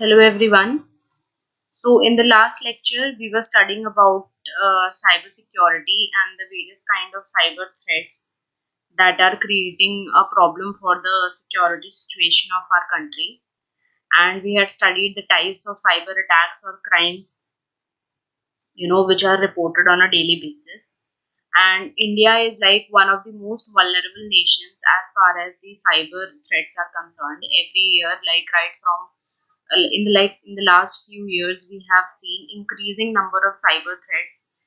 Hello everyone. So in the last lecture, we were studying about cybersecurity and the various kind of cyber threats that are creating a problem for the security situation of our country. And we had studied the types of cyber attacks or crimes, which are reported on a daily basis. And India is like one of the most vulnerable nations as far as the cyber threats are concerned. Every year, like right from in the last few years we have seen increasing number of cyber threats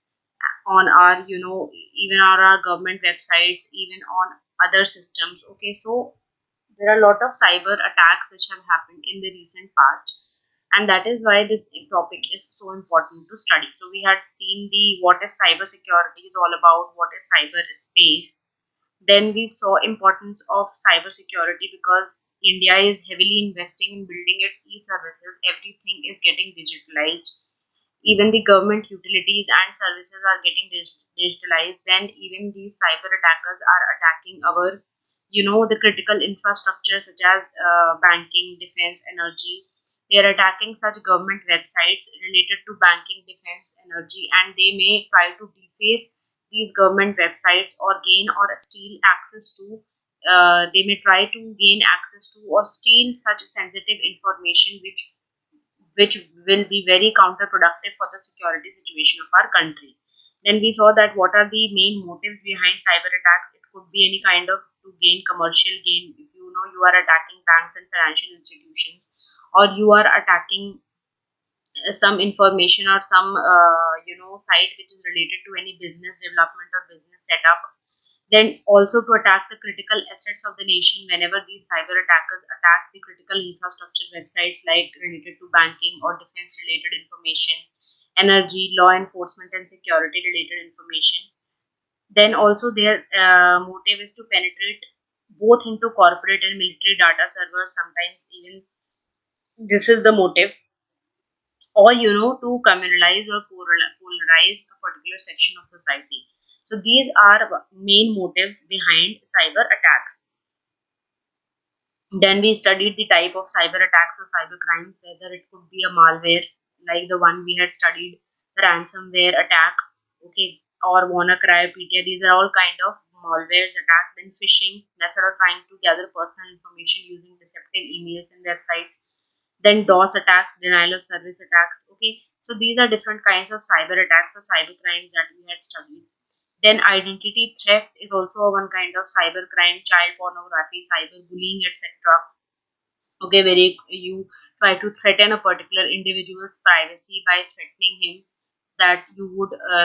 on our even on our government websites, even on other systems. Okay, so there are a lot of cyber attacks which have happened in the recent past, and that is why this topic is so important to study. So we had seen the what is cyber security is all about, what is cyber space. Then we saw importance of cybersecurity because India is heavily investing in building its e-services. Everything is getting digitalized. Even the government utilities and services are getting digitalized. Then even these cyber attackers are attacking our, the critical infrastructure such as banking, defense, energy. They are attacking such government websites related to banking, defense, energy, and they may try to deface these government websites or gain or steal access to. They may try to gain access to or steal such sensitive information which will be very counterproductive for the security situation of our country. Then we saw that what are the main motives behind cyber attacks. It could be any kind of to gain commercial gain. If you are attacking banks and financial institutions, or you are attacking some information or some site which is related to any business development or business setup. Then also to attack the critical assets of the nation whenever these cyber attackers attack the critical infrastructure websites like related to banking or defense related information, energy, law enforcement and security related information. Then also their motive is to penetrate both into corporate and military data servers. Sometimes even this is the motive, or to communalize or polarize a particular section of society. So these are main motives behind cyber attacks. Then we studied the type of cyber attacks or cyber crimes, whether it could be a malware like the one we had studied, the ransomware attack, okay, or WannaCry, PTI. These are all kind of malwares attack. Then phishing method of trying to gather personal information using deceptive emails and websites. Then DOS attacks, denial of service attacks. Okay, so these are different kinds of cyber attacks or cyber crimes that we had studied. Then identity theft is also one kind of cyber crime, child pornography, cyber bullying, etc. Okay, where you try to threaten a particular individual's privacy by threatening him that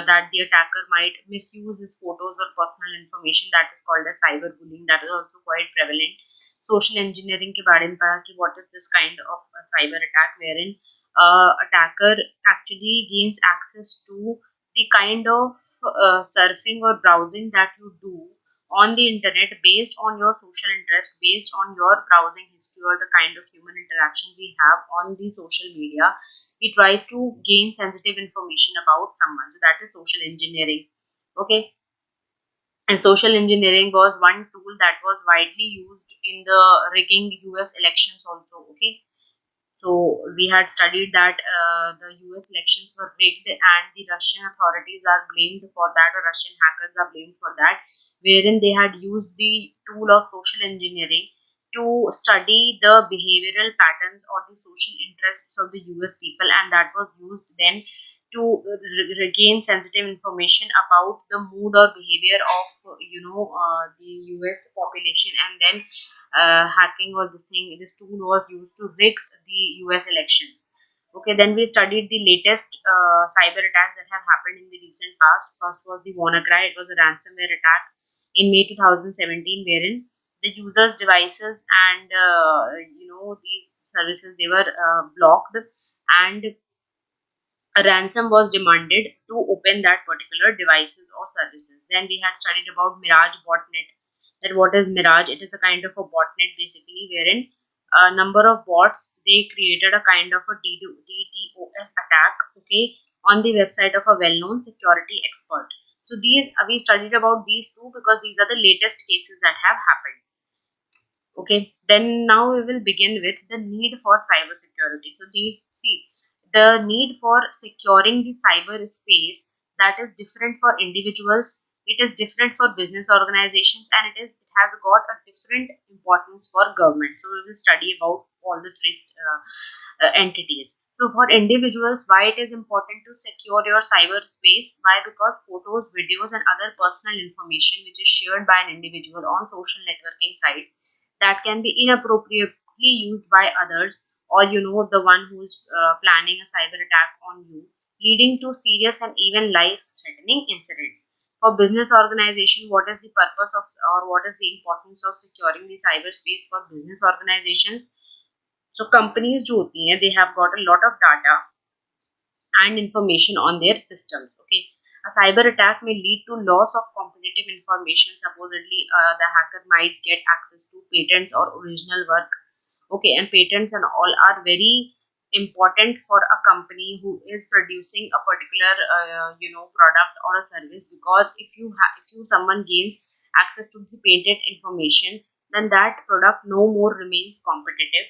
that the attacker might misuse his photos or personal information. That is called as cyberbullying. That is also quite prevalent. Social engineering के बारे में पढ़ा कि what is this kind of cyber attack wherein attacker actually gains access to the kind of surfing or browsing that you do on the internet based on your social interest, based on your browsing history or the kind of human interaction we have on the social media. He tries to gain sensitive information about someone. So that is social engineering. Okay. And social engineering was one tool that was widely used in the rigging US elections also. Okay. So we had studied that the US elections were rigged and the Russian authorities are blamed for that, or Russian hackers are blamed for that, wherein they had used the tool of social engineering to study the behavioral patterns or the social interests of the US people, and that was used then to regain sensitive information about the mood or behavior of the US population, and then hacking or this tool was used to rig the US elections. Okay, then we studied the latest cyber attacks that have happened in the recent past. First was the WannaCry. It was a ransomware attack in May 2017, wherein the users' devices and these services, they were blocked, and a ransom was demanded to open that particular devices or services. Then we had studied about Mirage botnet. That what is Mirage? It is a kind of a botnet basically, wherein a number of bots, they created a kind of a DDoS attack, okay, on the website of a well-known security expert. So these we studied about these two because these are the latest cases that have happened. Okay, then now we will begin with the need for cybersecurity. So the need for securing the cyberspace, that is different for individuals, it is different for business organizations, and it has got a different importance for government. So we will study about all the three entities. So for individuals, why it is important to secure your cyberspace? Why? Because photos, videos, and other personal information which is shared by an individual on social networking sites that can be inappropriately used by others, or the one who's planning a cyber attack on you, leading to serious and even life-threatening incidents. For business organization, what is the purpose of, or what is the importance of securing the cyberspace for business organizations? So companies जो होती हैं, they have got a lot of data and information on their systems. Okay, a cyber attack may lead to loss of competitive information. Supposedly, the hacker might get access to patents or original work. Okay, and patents and all are very important for a company who is producing a particular product or a service, because if you someone gains access to the patent information, then that product no more remains competitive.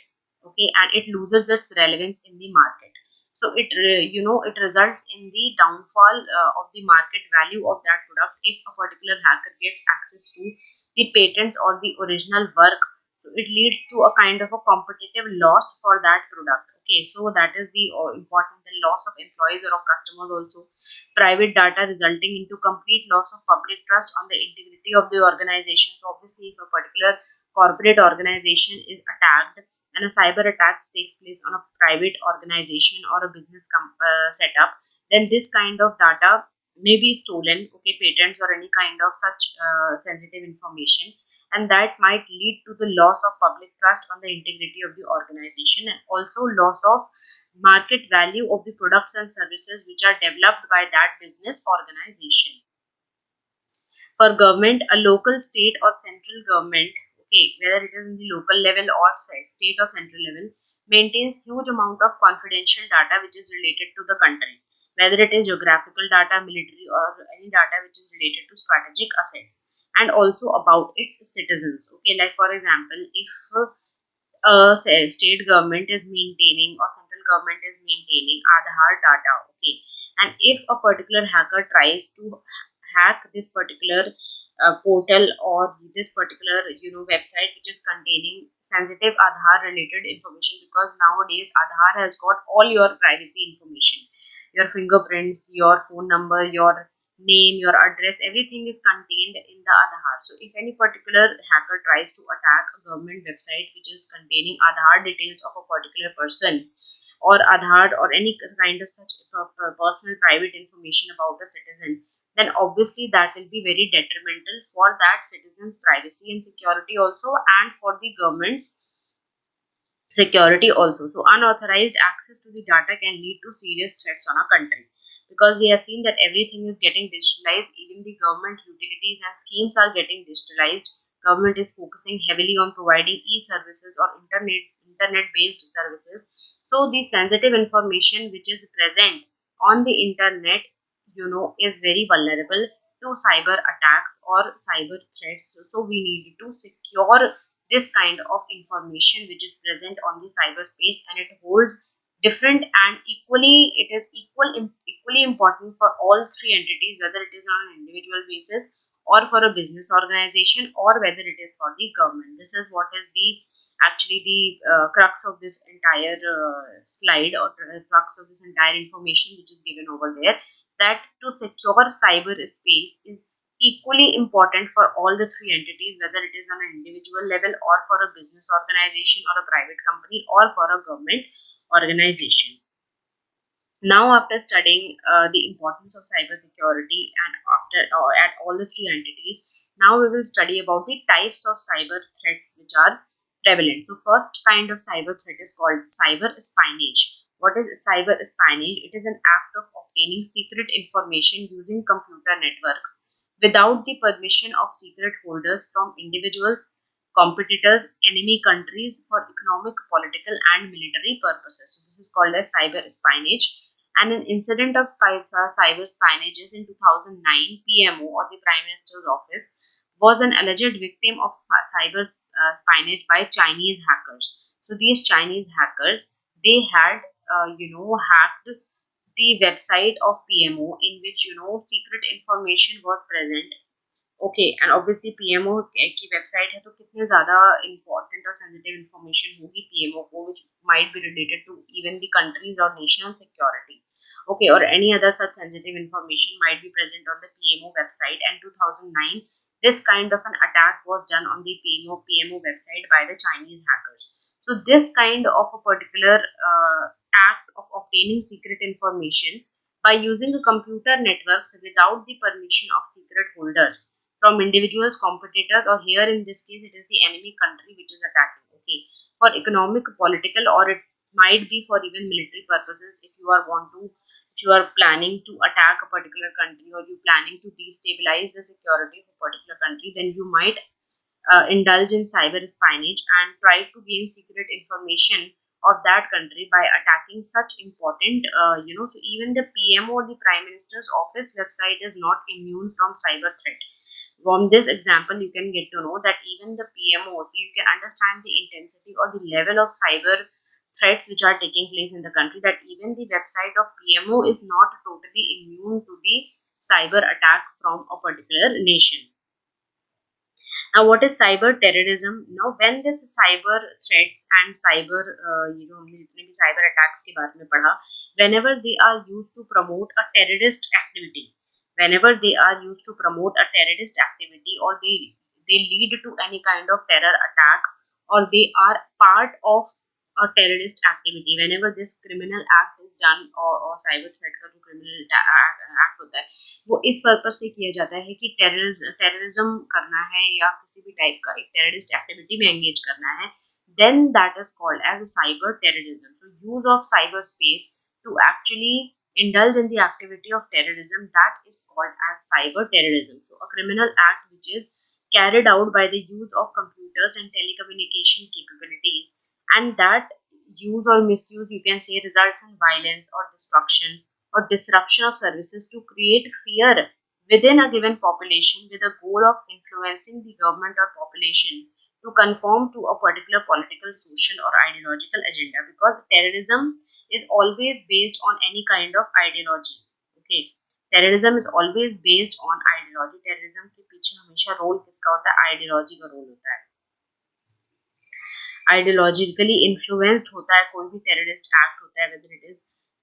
Okay, and it loses its relevance in the market. So it results in the downfall of the market value of that product if a particular hacker gets access to the patents or the original work. So it leads to a kind of a competitive loss for that product. Okay, so that is the important, the loss of employees or of customers also. Private data resulting into complete loss of public trust on the integrity of the organization. So obviously, if a particular corporate organization is attacked and a cyber attack takes place on a private organization or a business setup, then this kind of data may be stolen. Okay, patents or any kind of such sensitive information, and that might lead to the loss of public trust on the integrity of the organization, and also loss of market value of the products and services which are developed by that business organization. For government, a local, state or central government, okay, whether it is in the local level or state or central level, maintains huge amount of confidential data which is related to the country, whether it is geographical data, military, or any data which is related to strategic assets, and also about its citizens. Okay, like for example, if state government is maintaining or central government is maintaining Aadhaar data, okay, and if a particular hacker tries to hack this particular portal or this particular website which is containing sensitive Aadhaar related information, because nowadays Aadhaar has got all your privacy information, your fingerprints, your phone number, your name, your address, everything is contained in the Aadhaar. So if any particular hacker tries to attack a government website which is containing Aadhaar details of a particular person, or Aadhaar or any kind of such personal private information about a citizen, then obviously that will be very detrimental for that citizen's privacy and security also, and for the government's security also. So unauthorized access to the data can lead to serious threats on a country, because we have seen that everything is getting digitalized. Even the government utilities and schemes are getting digitalized. Government is focusing heavily on providing e-services or internet based services. So the sensitive information which is present on the internet, is very vulnerable to cyber attacks or cyber threats. So we need to secure this kind of information which is present on the cyberspace, and it holds different and equally important for all three entities, whether it is on an individual basis or for a business organization, or whether it is for the government. This is what is the actually the crux of this entire slide, or crux of this entire information which is given over there, that to secure cyberspace is equally important for all the three entities, whether it is on an individual level or for a business organization or a private company or for a government organization. Now, after studying the importance of cybersecurity and after at all the three entities, now we will study about the types of cyber threats which are prevalent. So, first kind of cyber threat is called cyber espionage. What is cyber espionage? It is an act of obtaining secret information using computer networks without the permission of secret holders from individuals, competitors, enemy countries for economic, political, and military purposes. So, this is called as cyber espionage. And an incident of cyber espionage in 2009, PMO or the Prime Minister's office was an alleged victim of cyber spionage by Chinese hackers. So these Chinese hackers, they had hacked the website of PMO, in which secret information was present. Okay, and obviously PMO की website है, तो कितने ज़्यादा important और sensitive information होगी PMO को, which might be related to even the countries or national security. Okay, or any other such sensitive information might be present on the PMO website. And 2009, this kind of an attack was done on the PMO website by the Chinese hackers. So this kind of a particular act of obtaining secret information by using the computer networks without the permission of secret holders from individuals, competitors, or here in this case, it is the enemy country which is attacking. Okay, for economic, political, or it might be for even military purposes. If you are planning to attack a particular country, or you planning to destabilize the security of a particular country, then you might indulge in cyber espionage and try to gain secret information of that country by attacking such important, so even the PM or the Prime Minister's office website is not immune from cyber threat. From this example, you can get to know that even the PMO, so you can understand the intensity or the level of cyber threats which are taking place in the country, that even the website of PMO is not totally immune to the cyber attack from a particular nation. Now, what is cyber terrorism? Now, when this cyber threats and cyber, हमने जितने भी cyber attacks के बारे में पढ़ा, whenever they are used to promote a terrorist activity, whenever they are used to promote a terrorist activity, or they lead to any kind of terror attack, or they are part of a terrorist activity, whenever this criminal act is done, or cyber threat का जो criminal act होता है, वो इस purpose से किया जाता है कि टेररिज्म करना है या किसी भी टाइप का एक टेररिस्ट एक्टिविटी में एंगेज करना है, then that is called as a cyber terrorism. So use of cyberspace to actually indulge in the activity of terrorism, that is called as cyber terrorism. So a criminal act which is carried out by the use of computers and telecommunication capabilities, and that use or misuse, you can say, results in violence or destruction or disruption of services to create fear within a given population with the goal of influencing the government or population to conform to a particular political, social, or ideological agenda, because terrorism is always based on any kind of ideology. Okay, terrorism is always based on ideology. Terrorism के पीछे हमेशा role किसका होता है? Ideology का role होता है. Ideologically influenced होता है कोई भी टेररिस्ट एक्ट होता है, whether it is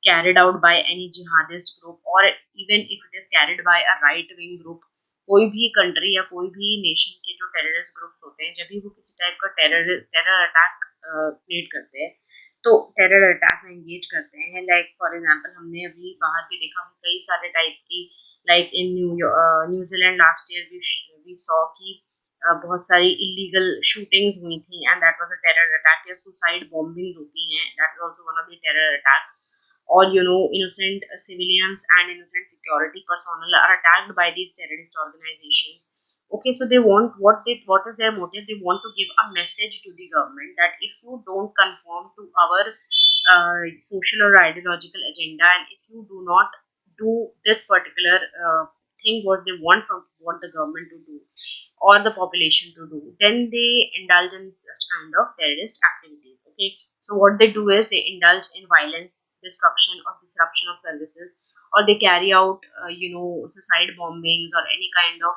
carried out by any jihadist group or even if it is carried by a right wing group. कोई भी कंट्री या कोई भी नेशन के जो टेररिस्ट ग्रुप्स होते हैं, जब भी वो किसी टाइप का टेरर अटैक क्रिएट करते हैं, तो टेरर अटैक में एंगेज करते हैं. लाइक फॉर एग्जांपल, हमने अभी बाहर भी देखा कि कई सारे टाइप की, like in New Zealand last year we saw कि बहुत सारी इलीगल शूटिंग्स हुई थी, and that was a terror attack. या सुसाइड बॉम्बिंग्स होती हैं, that is also one of the terror attack. Or innocent civilians and innocent security personnel are attacked by these terrorist organizations. Okay, so they want, what is their motive? They want to give a message to the government that if you don't conform to our social or ideological agenda, and if you do not do this particular thing what they want from what the government to do or the population to do, then they indulge in such kind of terrorist activities. Okay, so what they do is they indulge in violence, destruction or disruption of services, or they carry out suicide bombings or any kind of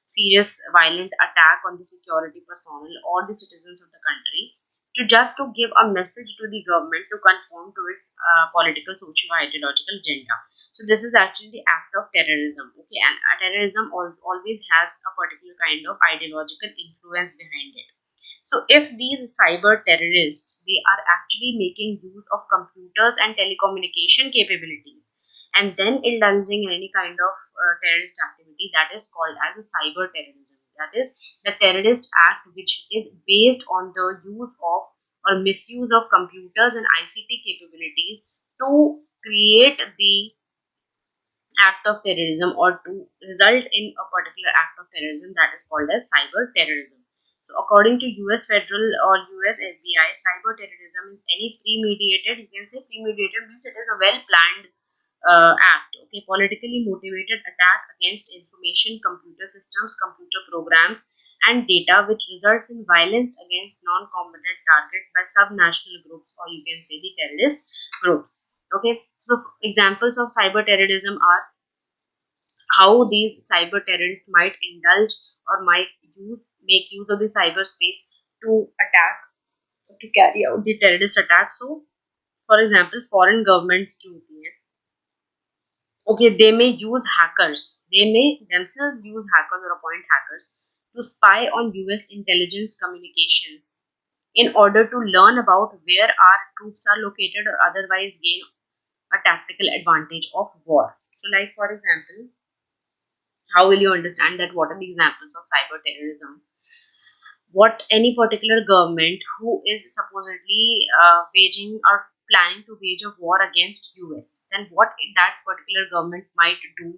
serious violent attack on the security personnel or the citizens of the country, to just to give a message to the government to conform to its political, social, ideological agenda. So this is actually the act of terrorism. Okay, and terrorism always has a particular kind of ideological influence behind it. So if these cyber terrorists, they are actually making use of computers and telecommunication capabilities and then indulging in any kind of terrorist activity, that is called as a cyber terrorism. That is the terrorist act which is based on the use of or misuse of computers and ICT capabilities to create the act of terrorism or to result in a particular act of terrorism, that is called as cyber terrorism. So according to US federal or US FBI, cyber terrorism is any premeditated, you can say premeditated means it is a well planned act, okay, politically motivated attack against information, computer systems, computer programs, and data, which results in violence against non-combatant targets by sub-national groups, or you can say the terrorist groups. Okay, so examples of cyber terrorism are how these cyber terrorists might indulge or might make use of the cyberspace to attack, to carry out the terrorist attacks. So, for example, foreign governments do. Okay, they may use hackers. They may themselves use hackers or appoint hackers to spy on US intelligence communications in order to learn about where our troops are located or otherwise gain a tactical advantage of war. So, like for example, how will you understand that? What are the examples of cyber terrorism? What any particular government who is supposedly waging or planning to wage a war against US, then what that particular government might do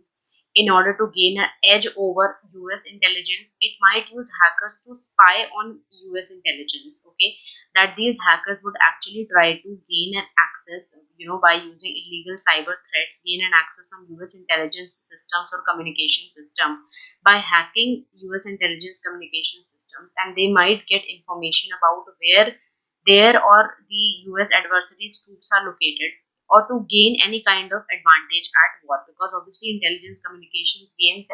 in order to gain an edge over US intelligence, it might use hackers to spy on US intelligence. Okay, that these hackers would actually try to gain an access, by using illegal cyber threats, gain an access on US intelligence systems or communication system by hacking US intelligence communication systems, and they might get information about where their or the US adversaries' troops are located, or to gain any kind of advantage at war, because obviously intelligence communications gains,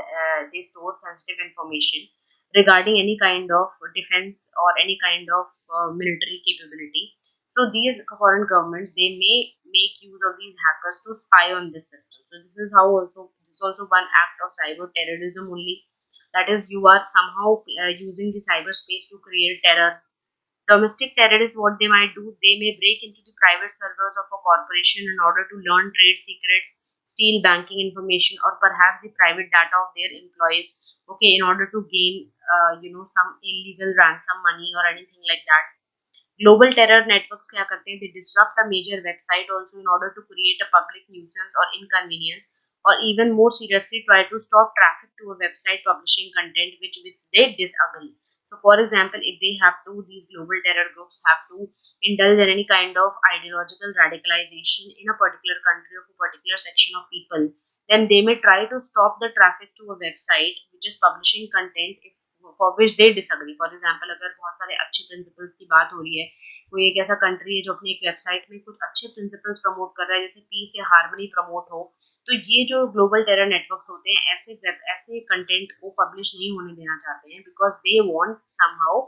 they store sensitive information regarding any kind of defense or any kind of military capability. So these foreign governments, they may make use of these hackers to spy on this system. So this is also one act of cyber terrorism only. That is, you are somehow using the cyberspace to create terror. Domestic terrorists, what they might do, they may break into the private servers of a corporation in order to learn trade secrets, steal banking information, or perhaps the private data of their employees. Okay, in order to gain, some illegal ransom money or anything like that. Global terror networks क्या करते हैं? They disrupt a major website also in order to create a public nuisance or inconvenience, or even more seriously try to stop traffic to a website publishing content which they disagree. So, for example, if they have to, these global terror groups have to indulge in any kind of ideological radicalization in a particular country of a particular section of people, then they may try to stop the traffic to a website which is publishing content if for which they disagree. For example, अगर बहुत सारे अच्छे principles की बात हो रही है, कोई एक ऐसा कंट्री है जो अपनी एक वेबसाइट में कुछ अच्छे प्रिंसिपल्स प्रमोट कर रहा है, जैसे पीस या हार्मनी प्रमोट हो, तो ये जो ग्लोबल टेरर नेटवर्क्स होते हैं, ऐसे कंटेंट को पब्लिश नहीं होने देना चाहते हैं, because they want somehow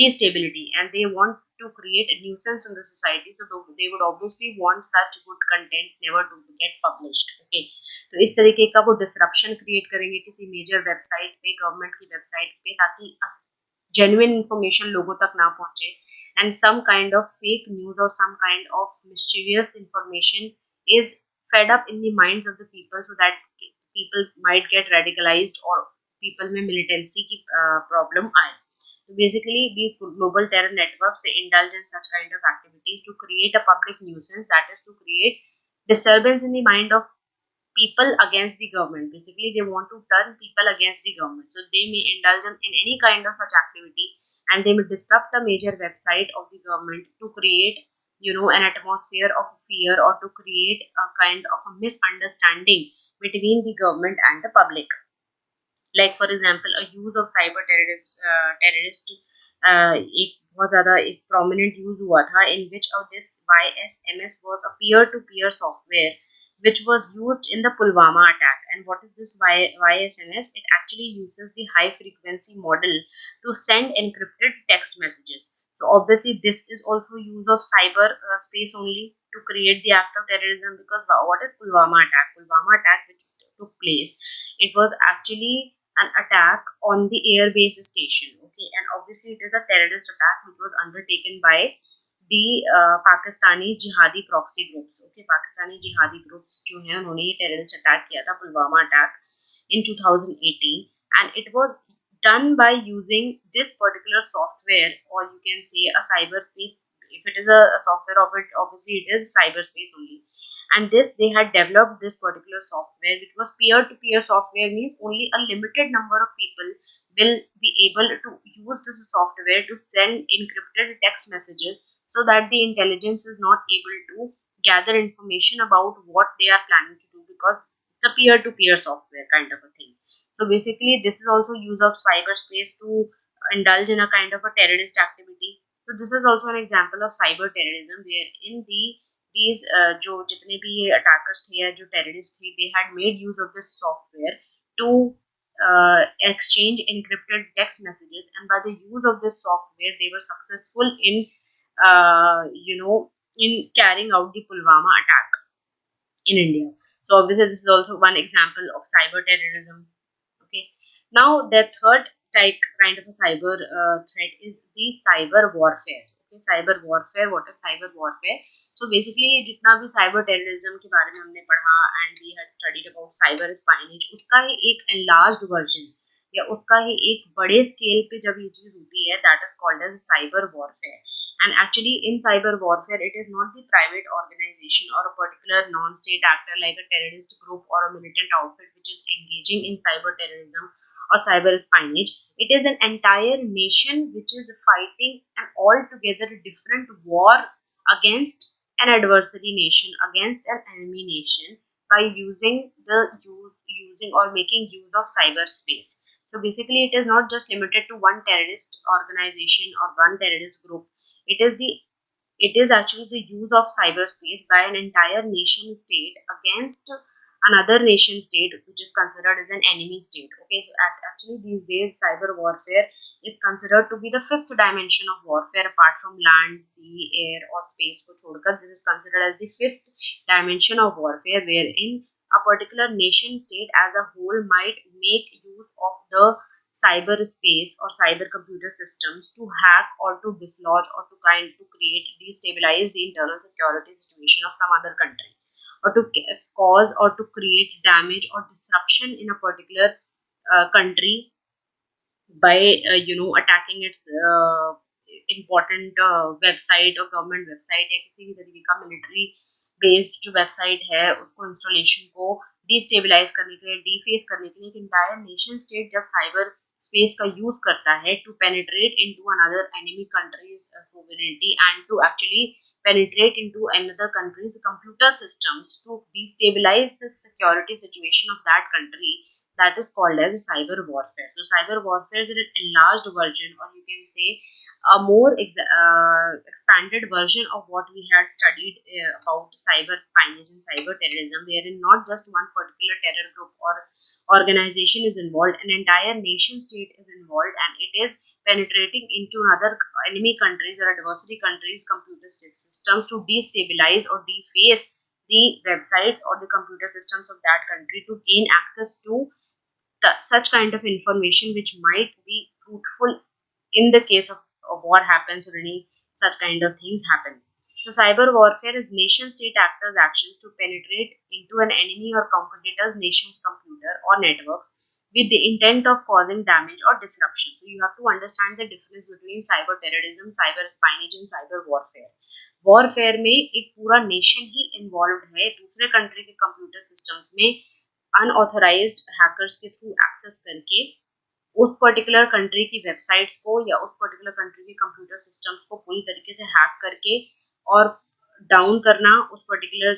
destability and they want to create a nuisance in the society, so they would obviously want such good content never to get published. Okay, तो इस तरीके का वो डिसरप्शन क्रिएट करेंगे किसी मेजर वेबसाइट पे, government की website पे, ताकि genuine information लोगों तक ना पहुंचे, and some kind of fake news or some kind of mischievous information is fed up in the minds of the people, so that people might get radicalized or people में militancy की problem आए. So basically, these global terror networks, they indulge in such kind of activities to create a public nuisance, that is to create disturbance in the mind of people against the government. Basically, they want to turn people against the government. So they may indulge in any kind of such activity, and they may disrupt a major website of the government to create, an atmosphere of fear, or to create a kind of a misunderstanding between the government and the public. Like for example, a use of cyber terrorist एक बहुत ज़्यादा एक prominent use हुआ था, in which of this YSMS was a peer-to-peer software which was used in the Pulwama attack. And what is this YSMS? It actually uses the high frequency model to send encrypted text messages. So obviously this is also use of cyber space only to create the act of terrorism, because what is Pulwama attack? Pulwama attack which took place, it was actually an attack on the airbase station. Okay, and obviously it is a terrorist attack which was undertaken by the Pakistani jihadi proxy groups. Okay, Pakistani jihadi groups जो हैं उन्होंने ये terrorist attack किया था, Pulwama attack in 2018, and it was done by using this particular software, or you can say a cyberspace. If it is a software of it, obviously it is cyberspace only. And this, they had developed this particular software which was peer-to-peer software, means only a limited number of people will be able to use this software to send encrypted text messages, so that the intelligence is not able to gather information about what they are planning to do, because it's a peer-to-peer software kind of a thing. So basically this is also use of cyberspace to indulge in a kind of a terrorist activity. So this is also an example of cyber terrorism, where in these जो जितने भी ये attackers थे या जो terrorists थे, they had made use of this software to exchange encrypted text messages, and by the use of this software they were successful in in carrying out the Pulwama attack in India. So obviously this is also one example of cyber terrorism. Okay. Now the third type kind of a cyber threat is the cyber warfare. Okay, cyber warfare. What is cyber warfare? So basically जितना भी cyber terrorism के बारे में हमने पढ़ा and we had studied about cyber espionage, उसका ही एक enlarged version या उसका ही एक बड़े scale पे जब ये चीज होती है, that is called as cyber warfare. And actually, in cyber warfare, it is not the private organization or a particular non-state actor like a terrorist group or a militant outfit which is engaging in cyber terrorism or cyber espionage. It is an entire nation which is fighting an altogether different war against an adversary nation, against an enemy nation, by using or making use of cyberspace. So basically, it is not just limited to one terrorist organization or one terrorist group. It is actually the use of cyberspace by an entire nation state against another nation state which is considered as an enemy state. Okay, so actually these days cyber warfare is considered to be the fifth dimension of warfare apart from land, sea, air or space ko chhodkar. This is considered as the fifth dimension of warfare, wherein a particular nation state as a whole might make use of the cyberspace or cyber computer systems to hack or to dislodge or to create destabilize the internal security situation of some other country, or to cause or to create damage or disruption in a particular country by attacking its important website or government website या किसी भी तरीके का military based जो website है उसको installation को destabilize करने के लिए, deface करने के लिए एक entire nation state जब cyber space का use करता है to penetrate into another enemy country's sovereignty and to actually penetrate into another country's computer systems to destabilize the security situation of that country, that is called as cyber warfare. So cyber warfare is an enlarged version, or you can say a more expanded version of what we had studied about cyber espionage and cyber terrorism, wherein not just one particular terror group or organization is involved, an entire nation state is involved, and it is penetrating into other enemy countries or adversary countries' computer systems to destabilize or deface the websites or the computer systems of that country to gain access to such kind of information which might be fruitful in the case of war happens or any such kind of things happen. So cyber warfare is nation state actors actions to penetrate into an enemy or competitor's nation's computer or networks with the intent of causing damage or disruption. So you have to understand the difference between cyber terrorism, cyber espionage and cyber warfare. Warfare में एक पूरा nation ही involve है दूसरे country के computer systems में unauthorised hackers के through access करके उस पर्टिकुलर कंट्री की वेबसाइट्स को या उस पर्टिकुलर कंट्री के कंप्यूटर सिस्टम्स को पूरी तरीके से हैक करके और डाउन करना उस पर्टिकुलर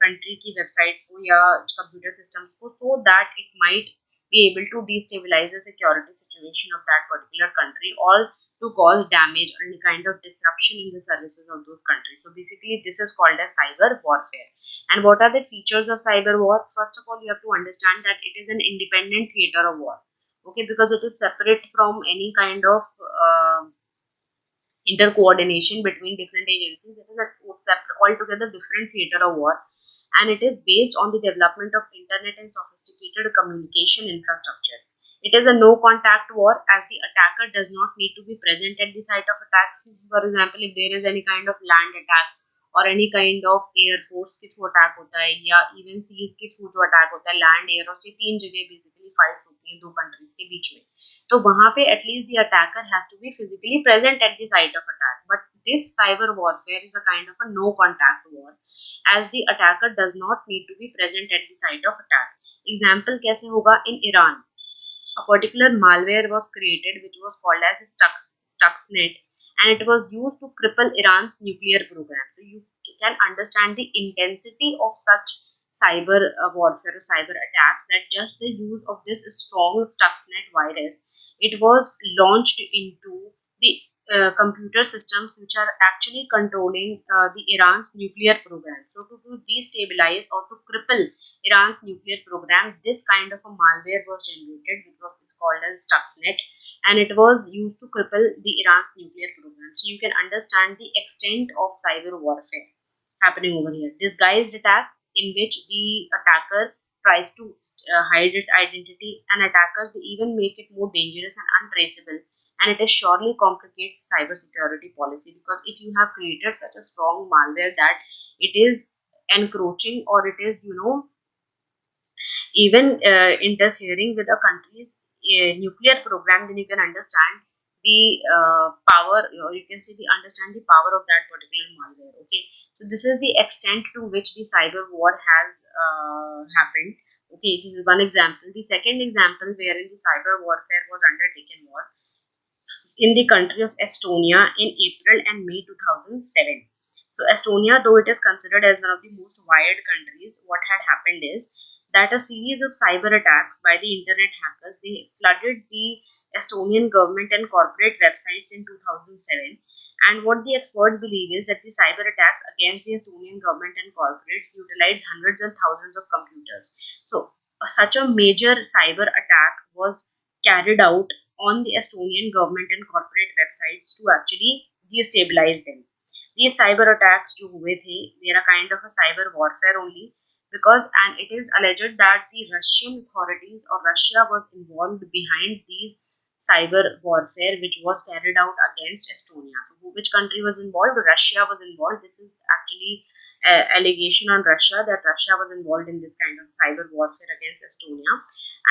कंट्री की वेबसाइट्स को या कंप्यूटर सिस्टम्स को, so that it might be able to destabilize the security situation of that particular country or to cause damage or any kind of disruption in the services of those countries. So basically this is called as cyber warfare. And what are the features of cyber war? First of all, you have to understand that it is an independent theater of war. Okay, because it is separate from any kind of intercoordination between different agencies. It is a altogether different theater of war, and it is based on the development of internet and sophisticated communication infrastructure. It is a no contact war as the attacker does not need to be present at the site of attack. For example, if there is any kind of land attack or any kind of air force के through attack होता है या even seas के through जो attack होता है, land air और से तीन जगह basically fights होती हैं दो countries के बीच में, तो वहां पे at least the attacker has to be physically present at the site of attack. But this cyber warfare is a kind of a no contact war as the attacker does not need to be present at the site of attack. Example कैसे होगा? In Iran, a particular malware was created which was called as Stuxnet, and it was used to cripple Iran's nuclear program. So you can understand the intensity of such cyber warfare or cyber attacks, that just the use of this strong Stuxnet virus it was launched into the computer systems which are actually controlling the Iran's nuclear program. So to destabilize or to cripple Iran's nuclear program, this kind of a malware was generated, which was called as Stuxnet, and it was used to cripple the Iran's nuclear program. So you can understand the extent of cyber warfare happening over here. Disguised attack in which the attacker tries to hide its identity, and attackers they even make it more dangerous and untraceable, and it is surely complicates cybersecurity policy, because if you have created such a strong malware that it is encroaching, or it is even interfering with a country's nuclear program, then you can understand the power, or you can say the understand the power of that particular malware. Okay, so this is the extent to which the cyber war has happened. Okay, this is one example. The second example wherein the cyber warfare was undertaken was in the country of Estonia in April and May 2007. So, Estonia, though it is considered as one of the most wired countries, what had happened is that a series of cyber attacks by the internet hackers they flooded the Estonian government and corporate websites in 2007. And what the experts believe is that the cyber attacks against the Estonian government and corporates utilized hundreds and thousands of computers. So, such a major cyber attack was carried out on the Estonian government and corporate websites to actually destabilize them. These cyber attacks जो हुए थे, they are a kind of a cyber warfare only, because and it is alleged that the Russian authorities or Russia was involved behind these cyber warfare which was carried out against Estonia. So which country was involved? Russia was involved. This is actually allegation on Russia that Russia was involved in this kind of cyber warfare against Estonia.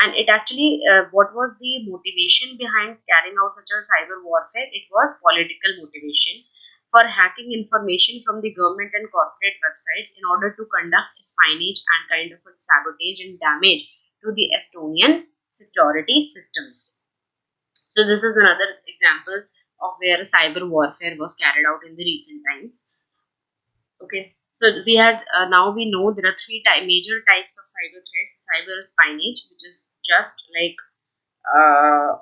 And it actually, what was the motivation behind carrying out such a cyber warfare? It was political motivation for hacking information from the government and corporate websites in order to conduct espionage and kind of sabotage and damage to the Estonian security systems. So this is another example of where cyber warfare was carried out in the recent times. Okay, so we had now we know there are major types of cyber threats. Cyber espionage, which is just like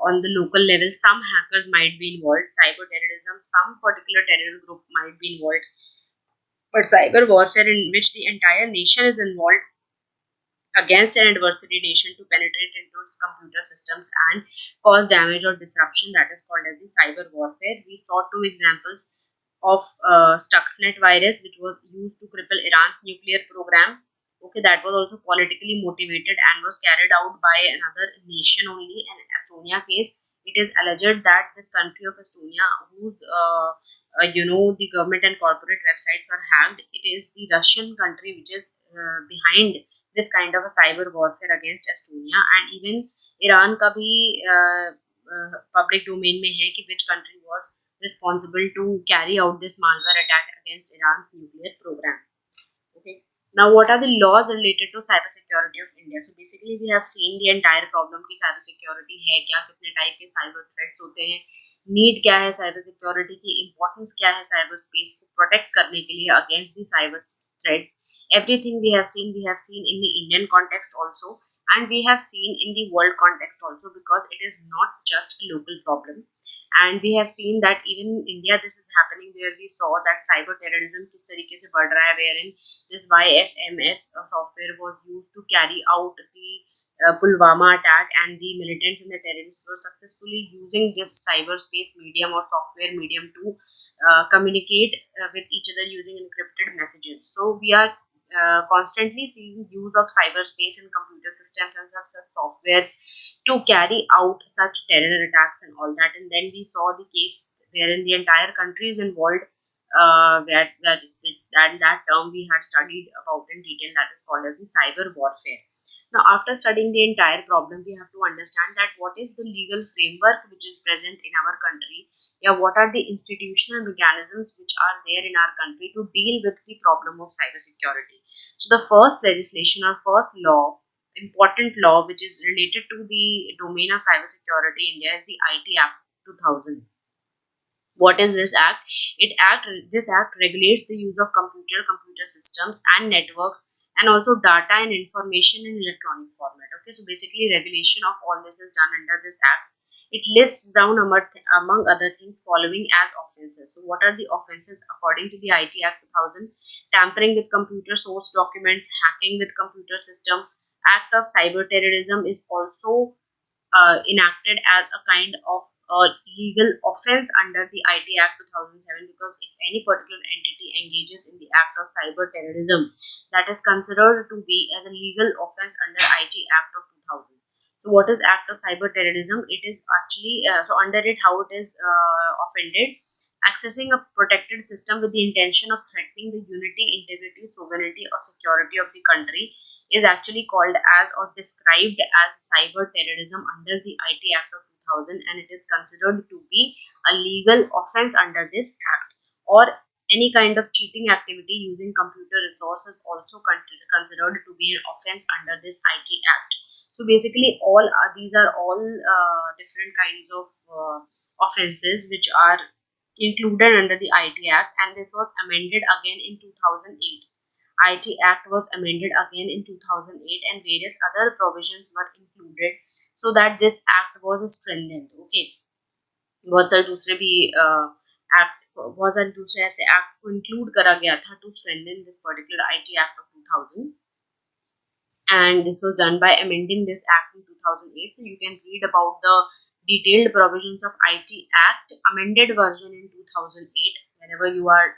on the local level, some hackers might be involved. Cyber terrorism, some particular terror group might be involved. But cyber warfare, in which the entire nation is involved against an adversary nation to penetrate into its computer systems and cause damage or disruption, that is called as the cyber warfare. We saw two examples of Stuxnet virus, which was used to cripple Iran's nuclear program. Okay, that was also politically motivated and was carried out by another nation only. And in Estonia case, it is alleged that this country of Estonia, whose the government and corporate websites were hacked, it is the Russian country which is behind this kind of a cyber warfare against Estonia. And even Iran का भी public domain में है कि which country was responsible to carry out this malware attack against Iran's nuclear program. Okay. Now, what are the laws related to cybersecurity of India? So basically, we have seen the entire problem कि cybersecurity है क्या, कितने type के cyber threats होते हैं, need क्या है cyber security की, importance क्या है cyber space को protect करने के लिए against the cyber threat. Everything we have seen in the Indian context also, and we have seen in the world context also, because it is not just a local problem. And we have seen that even in India this is happening, where we saw that cyber terrorism किस तरीके से बढ़ रहा है, wherein this YSMS software was used to carry out the Pulwama attack, and the militants and the terrorists were successfully using this cyberspace medium or software medium to communicate with each other using encrypted messages. So we are constantly seeing use of cyberspace in computer systems and such softwares to carry out such terror attacks and all that. And then we saw the case wherein the entire country is involved. That term we had studied about in detail, that is called as the cyber warfare. Now, after studying the entire problem, we have to understand that what is the legal framework which is present in our country. Yeah, what are the institutional mechanisms which are there in our country to deal with the problem of cybersecurity. So the first legislation or first law, important law which is related to the domain of cybersecurity in India is the IT Act 2000. What is this act? This act regulates the use of computer systems and networks, and also data and information in electronic format. Okay, so basically regulation of all this is done under this act. it lists down among other things following as offenses. So what are the offenses according to the IT Act 2000? Tampering with computer source documents, hacking with computer system, act of cyber terrorism is also enacted as a kind of legal offense under the IT Act 2007, because if any particular entity engages in the act of cyber terrorism, that is considered to be as a legal offense under IT Act of 2000. So what is act of cyber terrorism? It is actually so under it how it is offended: accessing a protected system with the intention of threatening the unity, integrity, sovereignty, or security of the country is actually called as or described as cyber terrorism under the IT Act of 2000, and it is considered to be a legal offense under this act. Or any kind of cheating activity using computer resources also considered to be an offense under this IT Act. So basically, all these are all different kinds of offenses which are included under the IT Act, and this was amended again in 2008. IT Act was amended again in 2008, and various other provisions were included so that this act was strengthened. Okay, बहुत सारे दूसरे भी acts, बहुत सारे दूसरे ऐसे acts को include करा गया था to strengthen this particular IT Act of 2000, and this was done by amending this act in 2008. So you can read about the detailed provisions of IT Act amended version in 2008 whenever you are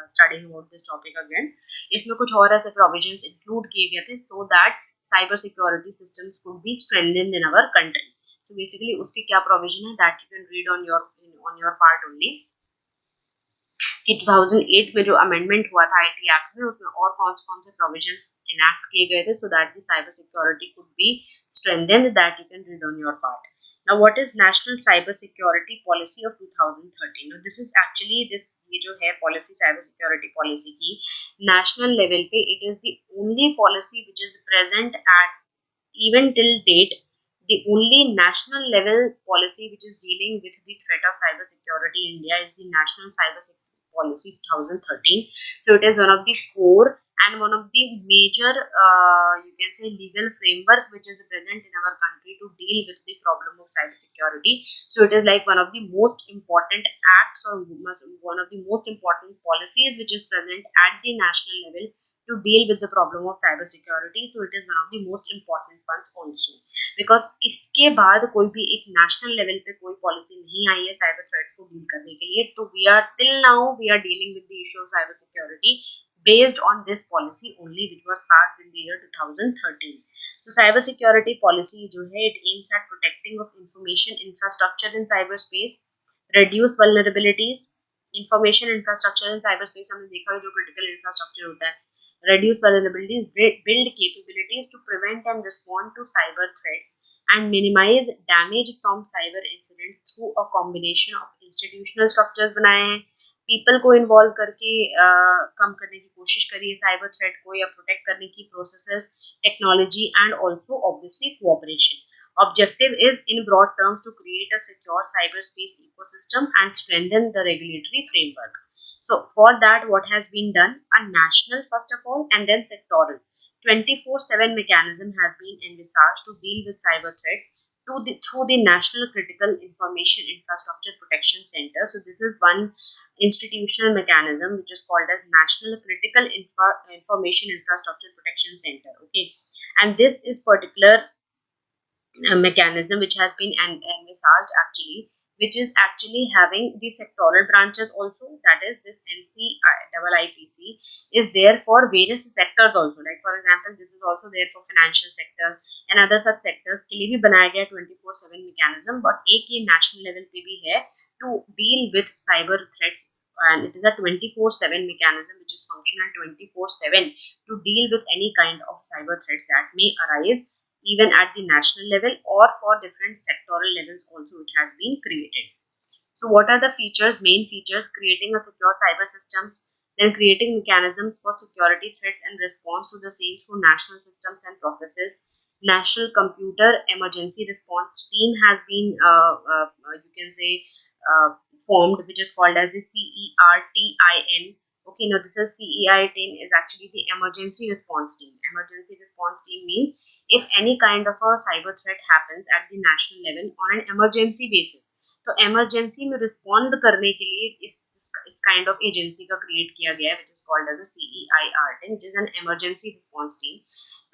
studying about this topic again. इसमें कुछ और ऐसे provisions include किए गए थे so that cyber security systems could be strengthened in our country. So basically उसके क्या provision है that you can read on your part only. कि 2008 में जो अमेंडमेंट हुआ था आईटी एक्ट में, उसमें और कौन से प्रोविजंस इनैक्ट किए गए थे so that the cyber security could be strengthened, that you can read on your part. Now what is national cyber security policy of 2013? Now this is actually this ये जो है policy cyber security policy की national level पे it is the only policy which is present at even till date, the only national level policy which is dealing with the threat of cyber security in India is the National Cyber Security Policy 2013. So it is one of the core and one of the major you can say legal framework which is present in our country to deal with the problem of cyber security. So it is like one of the most important acts or one of the most important policies which is present at the national level to deal with the problem of cyber security. So it is one of the most important ones also, because इसके बाद कोई भी एक national level पे कोई policy नहीं आई है cyber threats को डील करने के लिए. तो we are till now we are dealing with the issue of cyber security based on this policy only, which was passed in the year 2013. So cyber security policy जो है it aims at protecting of information infrastructure in cyberspace, reduce vulnerabilities. Information infrastructure in cyberspace हमने देखा है जो critical infrastructure होता है, reduce vulnerabilities, build capabilities to prevent and respond to cyber threats, and minimize damage from cyber incidents through a combination of institutional structures बनाए हैं, people को involve करके कम करने की कोशिश करिए साइबर थ्रेट को या प्रोटेक्ट करने की processes, technology and also obviously cooperation. Objective is in broad terms to create a secure cyberspace ecosystem and strengthen the regulatory framework. So for that what has been done, a national first of all and then sectoral 24/7 mechanism has been envisaged to deal with cyber threats through the National Critical Information Infrastructure Protection Center. So this is one institutional mechanism which is called as National Critical Information Infrastructure Protection Center. Okay, and this is particular mechanism which has been envisaged actually, which is actually having the sectoral branches also, that is this NCIIPC is there for various sectors also, like for example this is also there for financial sector and other such sectors के लिए भी बनाया गया 24/7 mechanism, but एक ये national level पे भी है to deal with cyber threats, and it is a 24/7 mechanism which is functional 24/7 to deal with any kind of cyber threats that may arise even at the national level or for different sectoral levels also it has been created. So what are the features, main features? Creating a secure cyber systems, then creating mechanisms for security threats and response to the same through national systems and processes. National Computer Emergency Response Team has been you can say formed, which is called as the CERTIN. Okay, now this is CERTIN is actually the emergency response team. Emergency response team means if any kind of a cyber threat happens at the national level on an emergency basis. तो emergency में respond करने के लिए इस kind of agency का create किया गया है, which is called as a CEIR team, which is an emergency response team,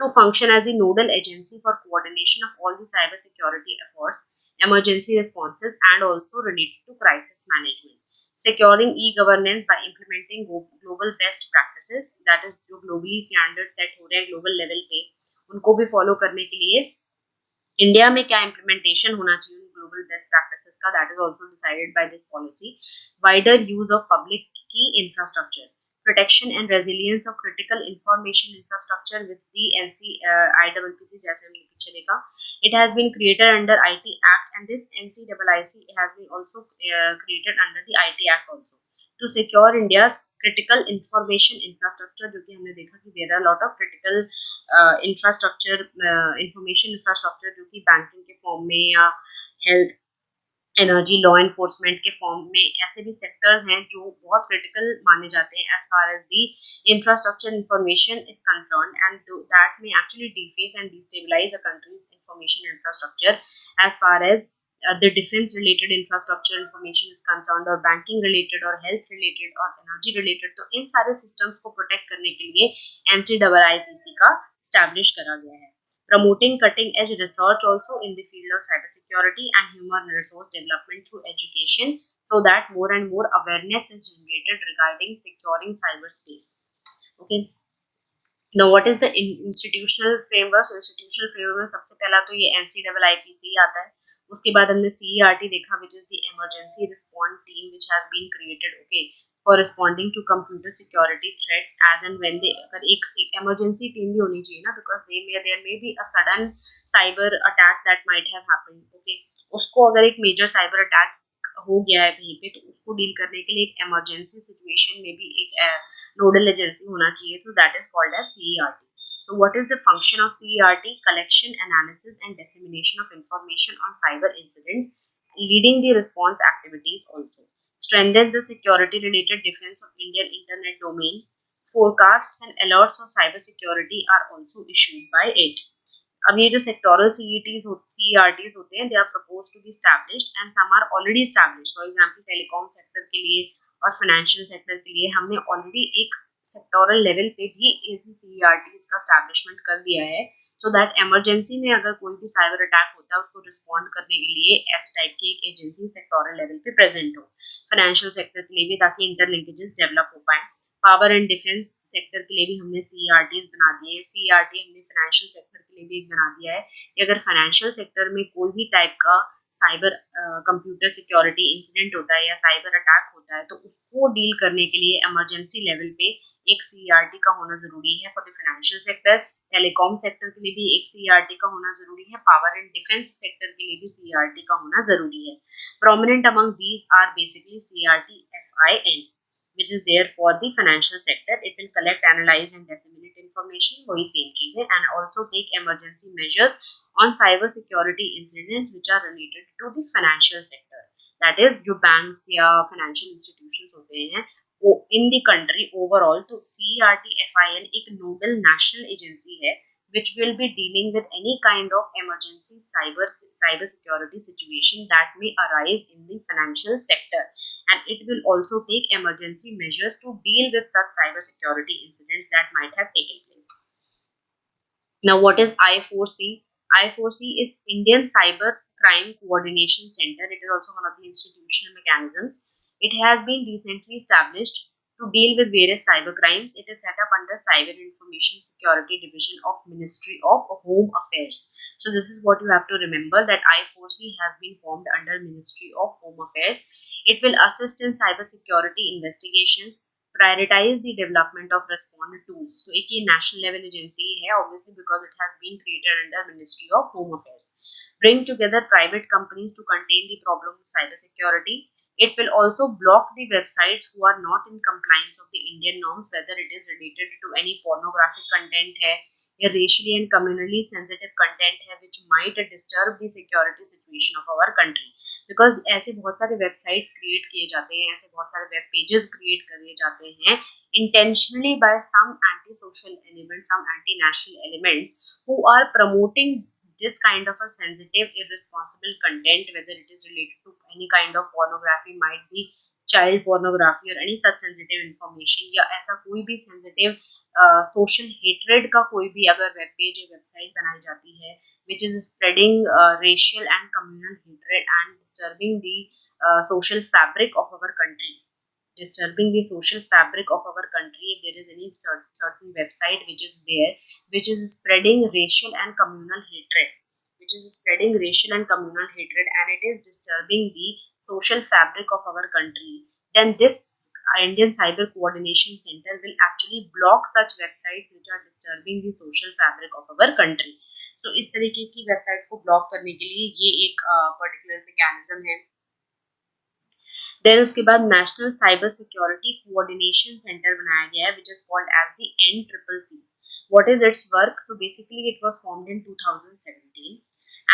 to function as the nodal agency for coordination of all the cyber security efforts, emergency responses, and also related to crisis management. Securing e-governance by implementing global best practices, that is जो globally standard set हो रहे हैं global level पे, उनको भी follow करने के लिए इंडिया में क्या इम्प्लीमेंटेशन होना चाहिए ग्लोबल बेस्ट प्रैक्टिसेस का, that is also decided by this policy. Wider use of public key infrastructure, protection and resilience of critical information infrastructure with the NCIPC, जैसे हमने पीछे देखा. It has been created under IT Act, and this NCIIC has been also created under the IT Act also to secure India's critical information infrastructure. जो कि हमने देखा कि there are a lot of critical infrastructure, information infrastructure जो कि banking के form में या हेल्थ, एनर्जी, लॉ एनफोर्समेंट के फॉर्म में ऐसे भी सेक्टर्स हैं जो बहुत क्रिटिकल माने जाते हैं as far as the infrastructure information is concern, and that may actually deface and destabilize a country's information infrastructure as far as the defense related infrastructure information is concerned, और banking related और health related और energy related. तो इन सारे systems को protect करने के लिए NCIIPC का establish करा गया है. Promoting cutting edge research also in the field of cybersecurity and human resource development through education, so that more and more awareness is generated regarding securing cyberspace. Okay. Now what is the institutional framework? So institutional framework सबसे पहला तो ये NCIIPC ही आता है. उसके बाद हमने CERT देखा, which is the emergency response team which has been created, okay, for responding to computer security threats as and when they occur. एक emergency team भी होनी चाहिए ना, because there may be a sudden cyber attack that might have happened, okay. उसको अगर एक major cyber attack हो गया है कहीं पे, तो उसको डील करने के लिए एक emergency situation में भी एक nodal agency होना चाहिए, तो that is called as CERT. So what is the function of CERT? Collection, analysis, and dissemination of information on cyber incidents, leading the response activities also. Strengthen the security-related defense of Indian internet domain. Forecasts and alerts of cyber security are also issued by it. अब ये जो sectoral CERTs होते हैं, they are proposed to be established and some are already established. For example, telecom sector के लिए और financial sector के लिए हमने already एक सेक्टोरल लेवल पे भी ऐसी CERTs का एस्टैब्लिशमेंट कर दिया है, सो दैट इमरजेंसी में अगर कोई भी साइबर अटैक होता है उसको रिस्पॉन्ड करने के लिए एस टाइप की एक एजेंसी सेक्टोरल लेवल पे प्रेजेंट हो. फाइनेंशियल सेक्टर के लिए भी, ताकि इंटरलिंकेजेस डेवलप हो पाए. पावर एंड डिफेंस सेक्टर के लिए भी हमने CERTs बना दिए. CERT हमने फाइनेंशियल सेक्टर के लिए भी एक बना दिया है कि अगर फाइनेंशियल सेक्टर में कोई भी टाइप का साइबर कंप्यूटर सिक्योरिटी इंसिडेंट होता है या साइबर अटैक होता है, तो उसको डील करने के लिए इमरजेंसी लेवल पे एक CERT का होना जरूरी है. For the financial sector, telecom sector के लिए भी एक CERT का होना जरूरी है. पावर एंड डिफेंस सेक्टर के लिए भी CERT का होना जरूरी है. Prominent among these are basically CERT FIN, which is there for the financial sector. It will collect, analyze, and disseminate information, वही same चीजें, and also take emergency measures on cyber security incidents which are related to the financial sector. That is, जो banks या financial institutions होते हैं in the country overall, तो CERT FIN एक nodal national agency है which will be dealing with any kind of emergency cyber security situation that may arise in the financial sector, and it will also take emergency measures to deal with such cyber security incidents that might have taken place. Now what is I4C? I4C is Indian Cyber Crime Coordination Center. It is also one of the institutional mechanisms. It has been recently established to deal with various cyber crimes. It is set up under Cyber Information Security Division of Ministry of Home Affairs. So this is what you have to remember, that I4C has been formed under Ministry of Home Affairs. It will assist in cyber security investigations, prioritize the development of response tools. तो एक ये national level agency है, obviously because it has been created under Ministry of Home Affairs. Bring together private companies to contain the problem of cyber security. It will also block the websites who are not in compliance of the Indian norms, whether it is related to any pornographic content है या racially and communally sensitive content है which might disturb the security situation of our country. Because ऐसे बहुत सारे websites create किए जाते हैं, ऐसे बहुत सारे वेब पेजेस क्रिएट किए जाते हैं intentionally by some anti-social elements, some anti-national elements who are promoting this kind of a sensitive, irresponsible content, whether it is related to any kind of pornography, might be child pornography or any such sensitive information, या ऐसा कोई भी sensitive social hatred का कोई भी अगर web page या website बनाई जाती है which is spreading racial and communal hatred and disturbing the social fabric of our country, disturbing the social fabric of our country. If there is any certain website which is there, which is spreading racial and communal hatred, which is spreading racial and communal hatred, and it is disturbing the social fabric of our country, then this Indian Cyber Coordination Center will actually block such websites which are disturbing the social fabric of our country. So इस तरीके की website को block करने के लिए ये एक particular mechanism है. देन उसके बाद national cyber security coordination centre बनाया गया है which is called as the NCCC. What is its work? So basically it was formed in 2017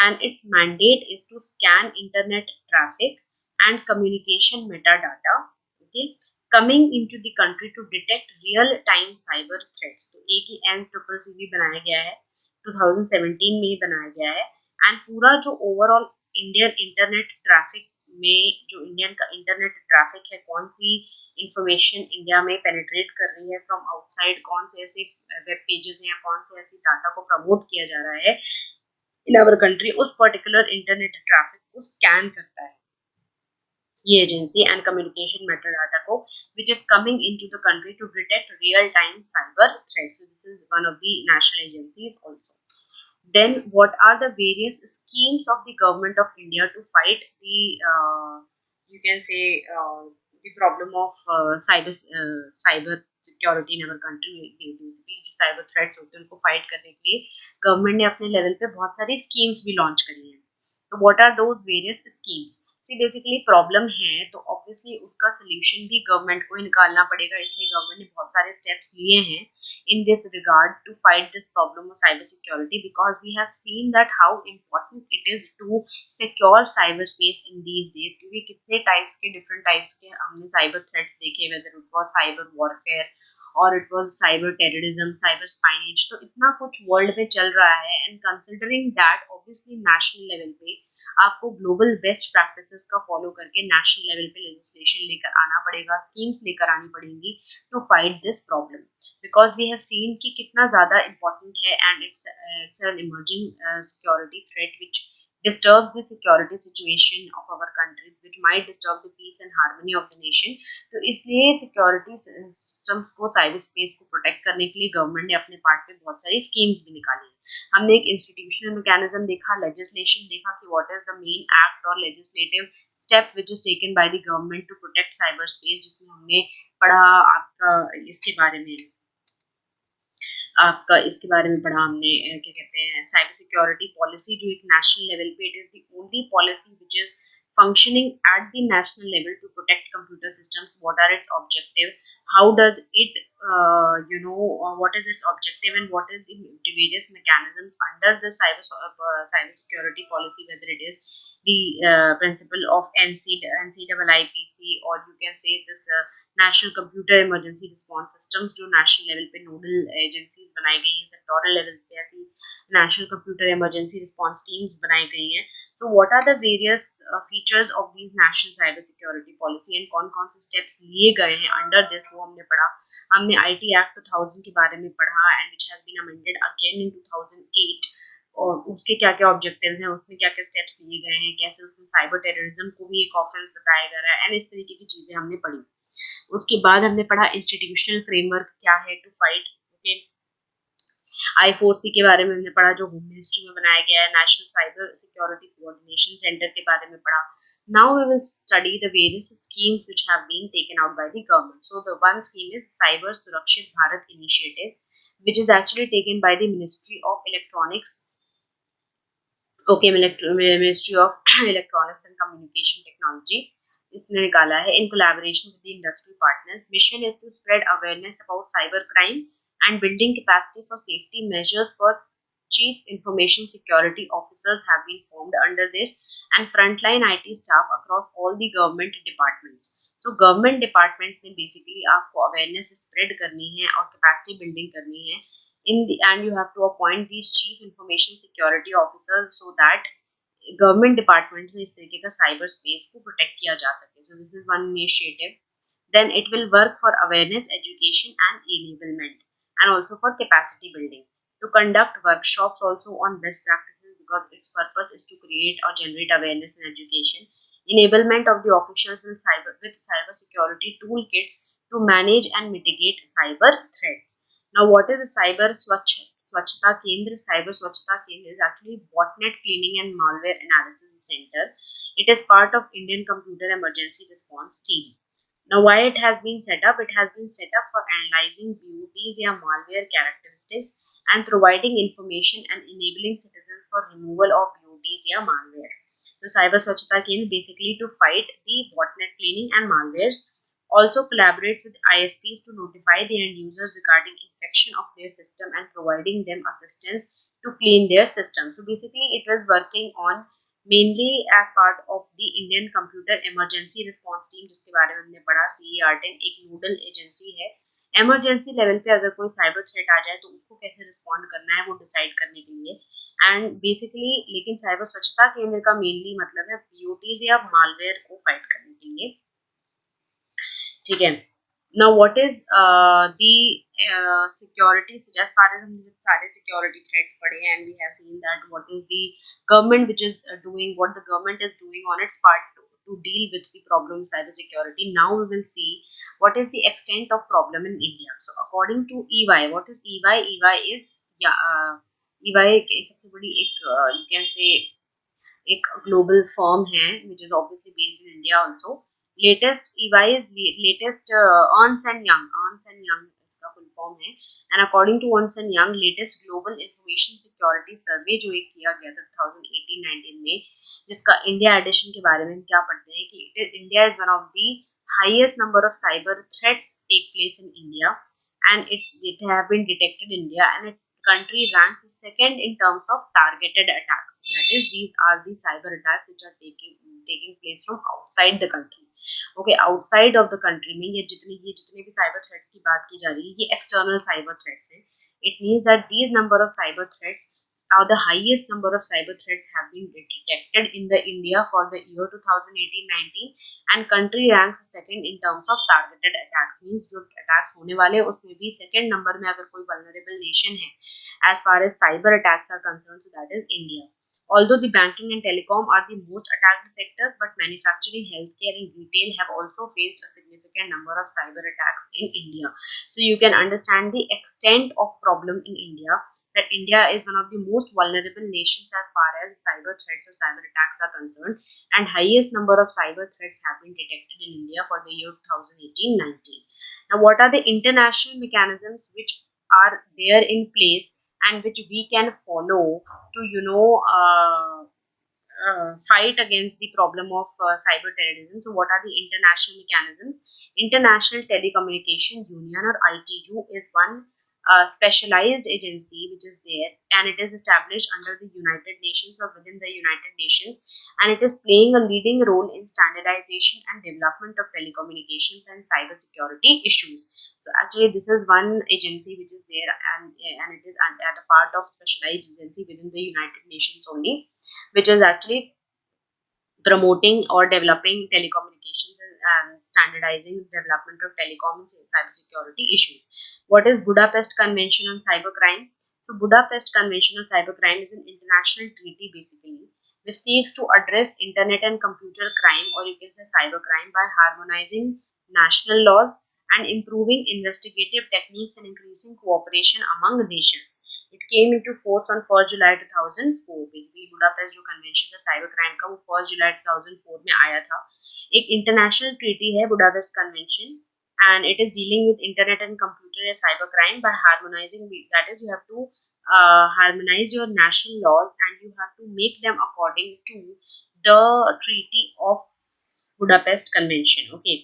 and its mandate is to scan internet traffic and communication metadata, okay, coming into the country to detect real time cyber threats. तो एक ही NCCC भी बनाया गया है, 2017 में ही बनाया गया है, एंड पूरा जो ओवरऑल इंडियन इंटरनेट ट्रैफिक में जो इंडियन का इंटरनेट ट्रैफिक है, कौन सी इंफॉर्मेशन इंडिया में पेनिट्रेट कर रही है फ्रॉम आउटसाइड, कौन से ऐसे वेब पेजेस हैं या कौन से ऐसी डाटा को प्रमोट किया जा रहा है इन आवर कंट्री, उस पर्टिकुलर इंटरनेट ट्रैफिक को स्कैन करता है ये एजेंसी एंड कम्युनिकेशन मेटाडाटा को which is coming into the country to detect real time cyber threats. So this is one of the national agencies also. Then what are the various schemes of the government of India to fight the you can say the problem of cyber security in our country. Basically जो cyber threats होते हैं उनको fight करने के लिए government ने अपने level पे बहुत सारी schemes भी launch करी हैं. तो what are those various schemes? See basically problem है तो ऑब्वियसली उसका सोल्यूशन भी गवर्नमेंट को ही निकालना पड़ेगा, इसलिए गवर्नमेंट ने बहुत सारे स्टेप्स लिए हैं in this regard to fight this problem of cyber security, because we have seen that how important it is to secure cyberspace in these days. क्योंकि कितने टाइप्स के डिफरेंट टाइप्स के हमने साइबर थ्रेट्स देखे, whether it was cyber warfare और it was cyber terrorism, cyber spionage, तो इतना कुछ वर्ल्ड में चल रहा है, and considering that obviously national level पे आपको ग्लोबल बेस्ट प्रैक्टिसेस का फॉलो करके नेशनल लेवल पे लेजिस्लेशन लेकर आना पड़ेगा, स्कीम्स लेकर आनी पड़ेंगी to fight this problem, because we have seen कि कितना ज़्यादा इम्पोर्टेंट है, and it's an emerging security threat which disturb the security situation of our country, which might disturb the peace and harmony of the nation. तो इसलिए security systems को, cyber space को protect करने के लिए गवर्नमेंट ने अपने पार्ट पे बहुत सारी स्कीम्स भी निकाली. हमने एक इंस्टीट्यूशनल मैकेनिज्म देखा, लेजिस्लेशन देखा कि what is the main act और legislative step which is taken by the government to protect cyber space, जिसमें हमने पढ़ा आपका इसके बारे में पढ़ा हमने क्या कहते हैं साइबर सिक्योरिटी पॉलिसी जो एक नेशनल लेवल पे, it is the only policy which is functioning at the national level to protect computer systems. What are its objective? How does it what is its objective, and what is the various mechanisms under the cyber security policy, whether it is the principle of NCIIPC, or you can say this national computer emergency response systems जो national level पे nodal agencies बनाई गई हैं, sectoral levels पे ऐसी national computer emergency response teams बनाई गई हैं. So what are the various features of these national cyber security policy and कौन कौन से स्टेप्स लिए गए हैं अंडर दिस, वो हमने पढ़ा. हमने IT एक्ट 2000 के बारे में पढ़ा, and which has been amended again in 2008, और उसके क्या क्या ऑब्जेक्टिव्स हैं, उसमें क्या क्या स्टेप्स लिए गए हैं, कैसे उसमें साइबर टेररिज्म को भी एक ऑफेंस बताया जा रहा है, एंड इस तरीके की चीजें हमने पढ़ी. उसके बाद हमने पढ़ा इंस्टीट्यूशनल फ्रेमवर्क क्या है टू फाइट. ओके, I4C के बारे में हमने पढ़ा जो होम मिनिस्ट्री में बनाया गया है. National cyber security coordination centre के बारे में पढ़ा. Now we will study the various schemes which have been taken out by the government. So the one scheme is Cyber Surakshit Bharat Initiative, which is actually taken by the Ministry of Electronics. Okay, Ministry of Electronics and Communication Technology. इसने निकाला है in collaboration with the industry partners. Mission is to spread awareness about cyber crime and building capacity for safety measures for chief information security officers have been formed under this, and frontline IT staff across all the government departments. So government departments में basically आपको awareness spread करनी है और capacity building करनी है and you have to appoint these chief information security officers so that government department में इस तरीके का साइबर स्पेस को प्रोटेक्ट किया जा सके. सो this is one initiative. Then it will work for awareness, education, and enablement, and also for capacity building. To conduct workshops also on best practices because its purpose is to create or generate awareness and education. Enablement of the officials with cyber security toolkits to manage and mitigate cyber threats. Now, what is a Swachhata Kendra? Cyber Swachhata Kendra is actually botnet cleaning and malware analysis center. It is part of Indian Computer Emergency Response Team. Now, why it has been set up? It has been set up for analyzing BOTs or malware characteristics and providing information and enabling citizens for removal of BOTs or malware. The Cyber Swachhata Kendra basically to fight the botnet cleaning and malwares. Also collaborates with ISPs to notify the end users regarding infection of their system and providing them assistance to clean their system. So basically, it was working on mainly as part of the Indian computer emergency response team, जिसके बारे में हमने पढ़ा. CER10 एक nodal agency है. Emergency level पे अगर कोई साइबर थ्रेट आ जाए तो उसको कैसे रिस्पॉन्ड करना है वो डिसाइड करने के लिए. एंड बेसिकली लेकिन साइबर स्वच्छता केंद्र का मेनली मतलब है BOTs या मालवेयर को फाइट करने के लिए. ठीक है. Now, what is the security? As far as हमने सारे security threats पढ़े हैं, and we have seen that what is the government which is doing, what the government is doing on its part to deal with the problem of cyber security. Now we will see what is the extent of problem in India. So according to EY, what is EY? EY is EY की सबसे बड़ी एक you can say एक global firm है which is obviously based in India also. Latest EY is latest Ernst and Young. Ernst and Young इसका full form है. And according to Ernst and Young, latest global information security survey जो एक किया गया था 2018-19 में, जिसका इंडिया एडिशन के बारे में हम क्या पढ़ते हैं कि India is one of the highest number of cyber threats take place in India, and it have been detected in India, and it country ranks second in terms of targeted attacks. That is, these are the cyber attacks which are taking place from outside the country. Okay, outside of the country में ये जितने भी cyber threats की बात की जा रही है ये external cyber threats है. It means that these number of cyber threats are the highest number of cyber threats have been detected in the India for the year 2018-19, and country ranks second in terms of targeted attacks. Means जो attacks होने वाले उसमें भी second number में अगर कोई vulnerable nation है as far as cyber attacks are concerned, so that is India. Although the banking and telecom are the most attacked sectors, but manufacturing, healthcare, and retail have also faced a significant number of cyber attacks in India. So you can understand the extent of problem in India, that India is one of the most vulnerable nations as far as cyber threats or cyber attacks are concerned, and highest number of cyber threats have been detected in India for the year 2018-19. Now, what are the international mechanisms which are there in place and which we can follow to fight against the problem of cyber terrorism? So what are the international mechanisms? International Telecommunication Union or ITU is one specialized agency which is there, and it is established under the United Nations or within the United Nations, and it is playing a leading role in standardization and development of telecommunications and cyber security issues. So actually this is one agency which is there, and it is at a part of specialized agency within the United Nations only, which is actually promoting or developing telecommunications and standardizing development of telecom and cybersecurity issues. What is Budapest Convention on Cybercrime? So Budapest Convention on Cybercrime is an international treaty basically which seeks to address internet and computer crime, or you can say cybercrime, by harmonizing national laws and improving investigative techniques and increasing cooperation among nations. It came into force on 1st July 2004. Basically Budapest जो convention था cyber crime का वो 1st July 2004 में आया था. एक international treaty है Budapest convention, and it is dealing with internet and computer and cyber crime by harmonizing. That is, you have to harmonize your national laws and you have to make them according to the Treaty of Budapest Convention. Okay,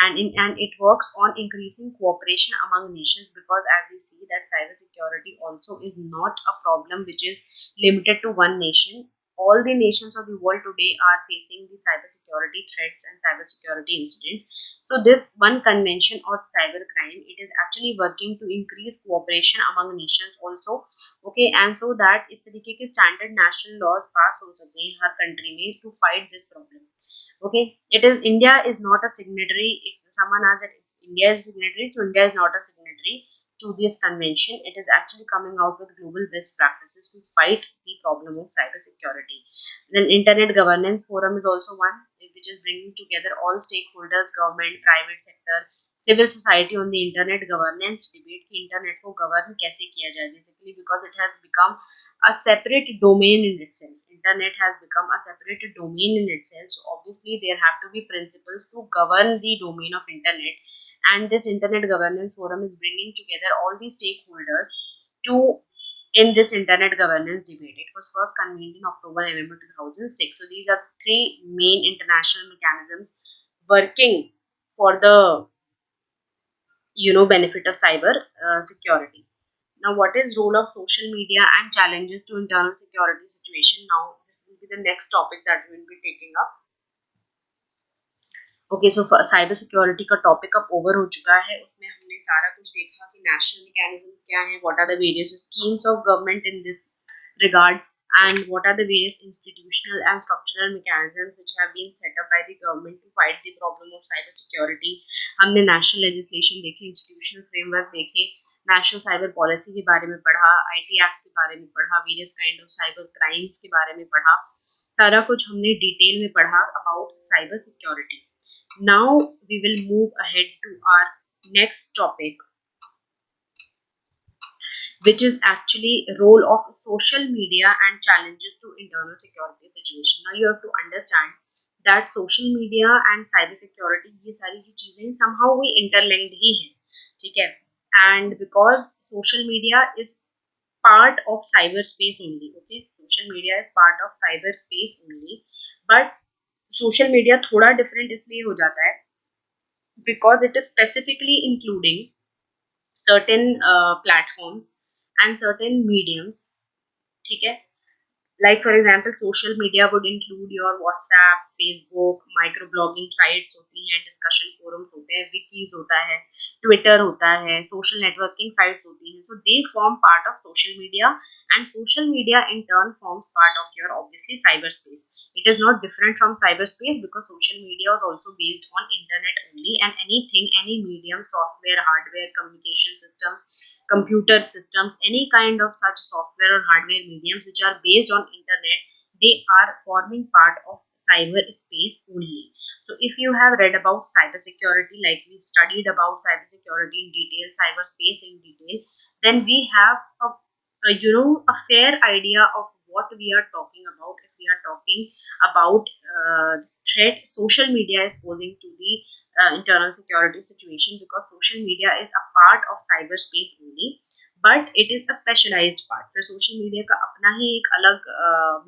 and it works on increasing cooperation among nations, because as we see that cybersecurity also is not a problem which is limited to one nation. All the nations of the world today are facing the cybersecurity threats and cybersecurity incidents. So this one convention on cybercrime, it is actually working to increase cooperation among nations also. Okay, and so that इस तरीके के standard national laws pass हो सके हर country में to fight this problem. Okay, it is India is not a signatory. If someone asks that India is a signatory, so India is not a signatory to this convention. It is actually coming out with global best practices to fight the problem of cybersecurity. Then Internet Governance Forum is also one which is bringing together all stakeholders, government, private sector, civil society on the internet governance debate कि internet को govern कैसे किया जाए, basically because it has become a separate domain in itself. Internet has become a separate domain in itself. So obviously there have to be principles to govern the domain of internet. And this Internet Governance Forum is bringing together all the stakeholders to in this internet governance debate. It was first convened in October November 2006. So these are three main international mechanisms working for the benefit of cyber security. Now, what is role of social media and challenges to internal security situation? Now, this will be the next topic that we will be taking up. Okay, so cyber security का topic अब over हो चुका है. उसमें हमने सारा कुछ देखा कि नेशनल मैकेनिज्म्स क्या हैं, what are the various schemes of government in this regard, and what are the various institutional and structural mechanisms which have been set up by the government to fight the problem of cyber security. हमने national legislation देखे, institutional framework देखे, national cyber policy के बारे में पढ़ा, IT act के बारे में पढ़ा, various kind of cyber crimes के बारे में पढ़ा. सारा कुछ हमने डिटेल में पढ़ा about cyber security. Now we will move ahead to our next topic, which is actually role of social media and challenges to internal security situation. Now you have to understand that social media and cyber security ये सारी जो चीजें somehow we interlinked ही हैं, ठीक है? And because social media is part of cyberspace only, okay? Social media is part of cyberspace only, but social media थोड़ा different इसलिए हो जाता है because it is specifically including certain platforms and certain mediums, ठीक है? Like for example, social media would include your WhatsApp, Facebook, microblogging sites होती हैं, discussion forums होते हैं, wikis होता है, Twitter होता है, social networking sites होती हैं. So they form part of social media, and social media in turn forms part of your obviously cyberspace. It is not different from cyberspace because social media is also based on internet only, and anything, any medium, software, hardware, communication systems, computer systems, any kind of such software or hardware mediums which are based on internet, they are forming part of cyberspace only. So if you have read about cybersecurity, like we studied about cybersecurity in detail, cyberspace in detail, then we have a fair idea of what we are talking about. If we are talking about threat social media is posing to the internal security situation, because social media is a part of cyberspace only, but it is a specialized part. फिर social media का अपना ही एक अलग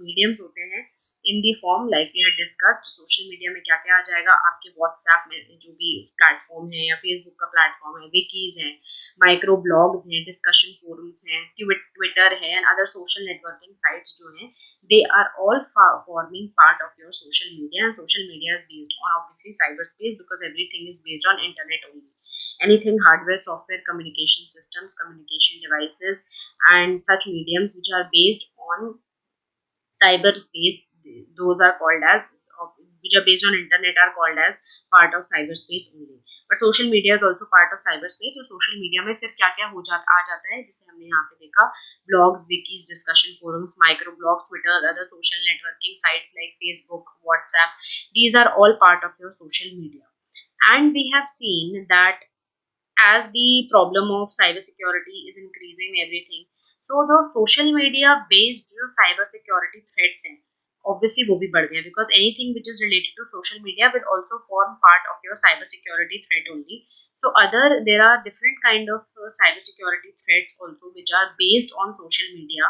mediums होते हैं in the form like we had discussed. Social media में क्या क्या आ जाएगा, आपके WhatsApp में जो भी प्लेटफॉर्म है या Facebook का प्लेटफॉर्म है, विकीज हैं, माइक्रो ब्लॉग्स हैं, डिस्कशन फोरम्स हैं, ट्विटर है, and other social networking sites जो हैं, they are all forming part of your social media. And social media is based on obviously cyberspace because everything is based on internet only. Anything hardware, software, communication systems, communication devices, and such mediums which are based on cyberspace, those are called as, which are based on internet, are called as part of cyberspace only. But social media is also part of cyberspace. So social media में फिर क्या क्या आ जाता है, जिसे हमने यहाँ पे देखा, blogs, wikis, discussion forums, microblogs, Twitter, other social networking sites like Facebook, WhatsApp, these are all part of your social media. And we have seen that as the problem of cybersecurity is increasing everything, so the social media based जो cyber security threats हैं, obviously वो भी बढ़ गए, because anything which is related to social media will also form part of your cyber security threat only. So there are different kind of cyber security threats also which are based on social media,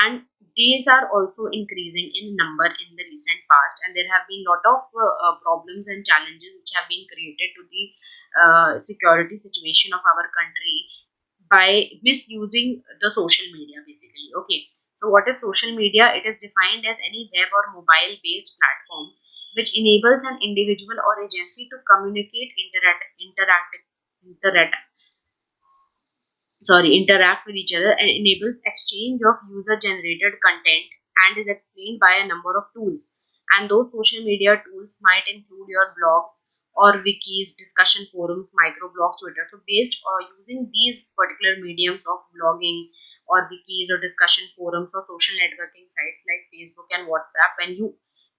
and these are also increasing in number in the recent past, and there have been lot of problems and challenges which have been created to the security situation of our country by misusing the social media basically. Okay, so what is social media? It is defined as any web or mobile based platform which enables an individual or agency to communicate, interact, interact with each other, and enables exchange of user generated content, and is explained by a number of tools. And those social media tools might include your blogs or wikis, discussion forums, microblogs, Twitter. So based on using these particular mediums of blogging or wikis or discussion forums or social networking sites like Facebook and WhatsApp,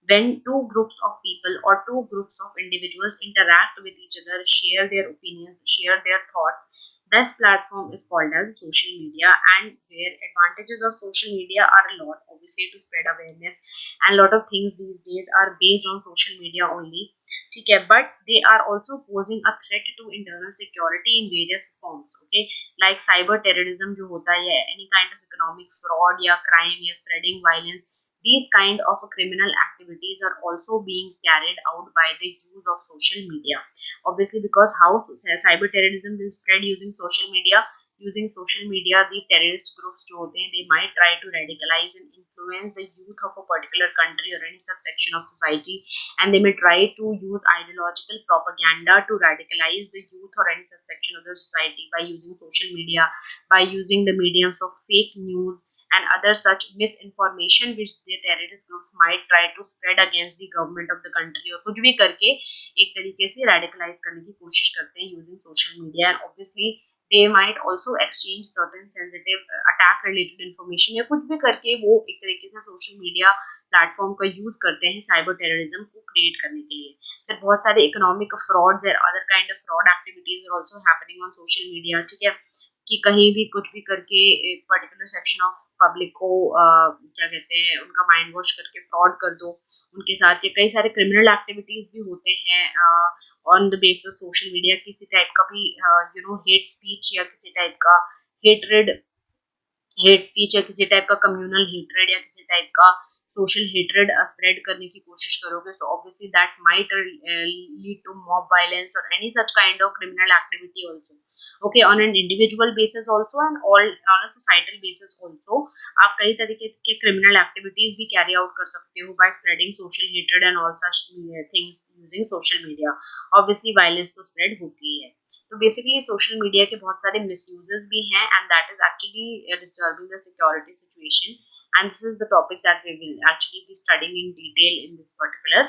when two groups of people or two groups of individuals interact with each other, share their opinions, share their thoughts, this platform is called as social media. And where advantages of social media are a lot, obviously to spread awareness, and a lot of things these days are based on social media only. Okay, but they are also posing a threat to internal security in various forms. Okay, like cyber terrorism जो होता है, any kind of economic fraud या crime या spreading violence, these kind of criminal activities are also being carried out by the use of social media. Obviously, because how cyber terrorism will spread using social media. Using social media, the terrorist groups जो होते हैं, they might try to radicalize and influence the youth of a particular country or any subsection of society, and they may try to use ideological propaganda to radicalize the youth or any subsection of the society by using social media, by using the mediums of fake news and other such misinformation which the terrorist groups might try to spread against the government of the country, और कुछ भी करके एक तरीके से radicalize करने की कोशिश करते हैं using social media. And obviously they might also exchange certain sensitive attack related information, या कुछ भी करके वो एक तरीके से social media प्लेटफॉर्म का यूज करते हैं साइबर टेररिज्म को क्रिएट करने के लिए. फिर बहुत सारे इकोनॉमिक फ्रॉड्स और other kind of fraud activities are also happening on social media. ठीक है, कि कहीं भी कुछ भी करके एक पर्टिकुलर सेक्शन ऑफ पब्लिक को क्या कहते हैं, उनका माइंड वॉश करके फ्रॉड कर दो उनके साथ. ये कई सारे क्रिमिनल एक्टिविटीज भी होते हैं on the basis social media. किसी टाइप का भी हेट स्पीच या किसी टाइप का हेटरेड हेट स्पीच या किसी टाइप का कम्युनल हेटरेड या किसी टाइप का सोशल हेटरेड स्प्रेड करने की कोशिश करोगे, so obviously that might lead to mob violence और any such kind of criminal activity also. Okay, on an individual basis also and all on a societal basis also आप कई तरीके के criminal activities भी कैरी आउट कर सकते हो by spreading social hatred and all such things using social media. Obviously violence तो spread होती ही है. तो बेसिकली सोशल मीडिया के बहुत सारे मिसयूजेस भी हैं, and that is actually disturbing the security situation. And this is the topic that we will actually be studying in detail in this particular,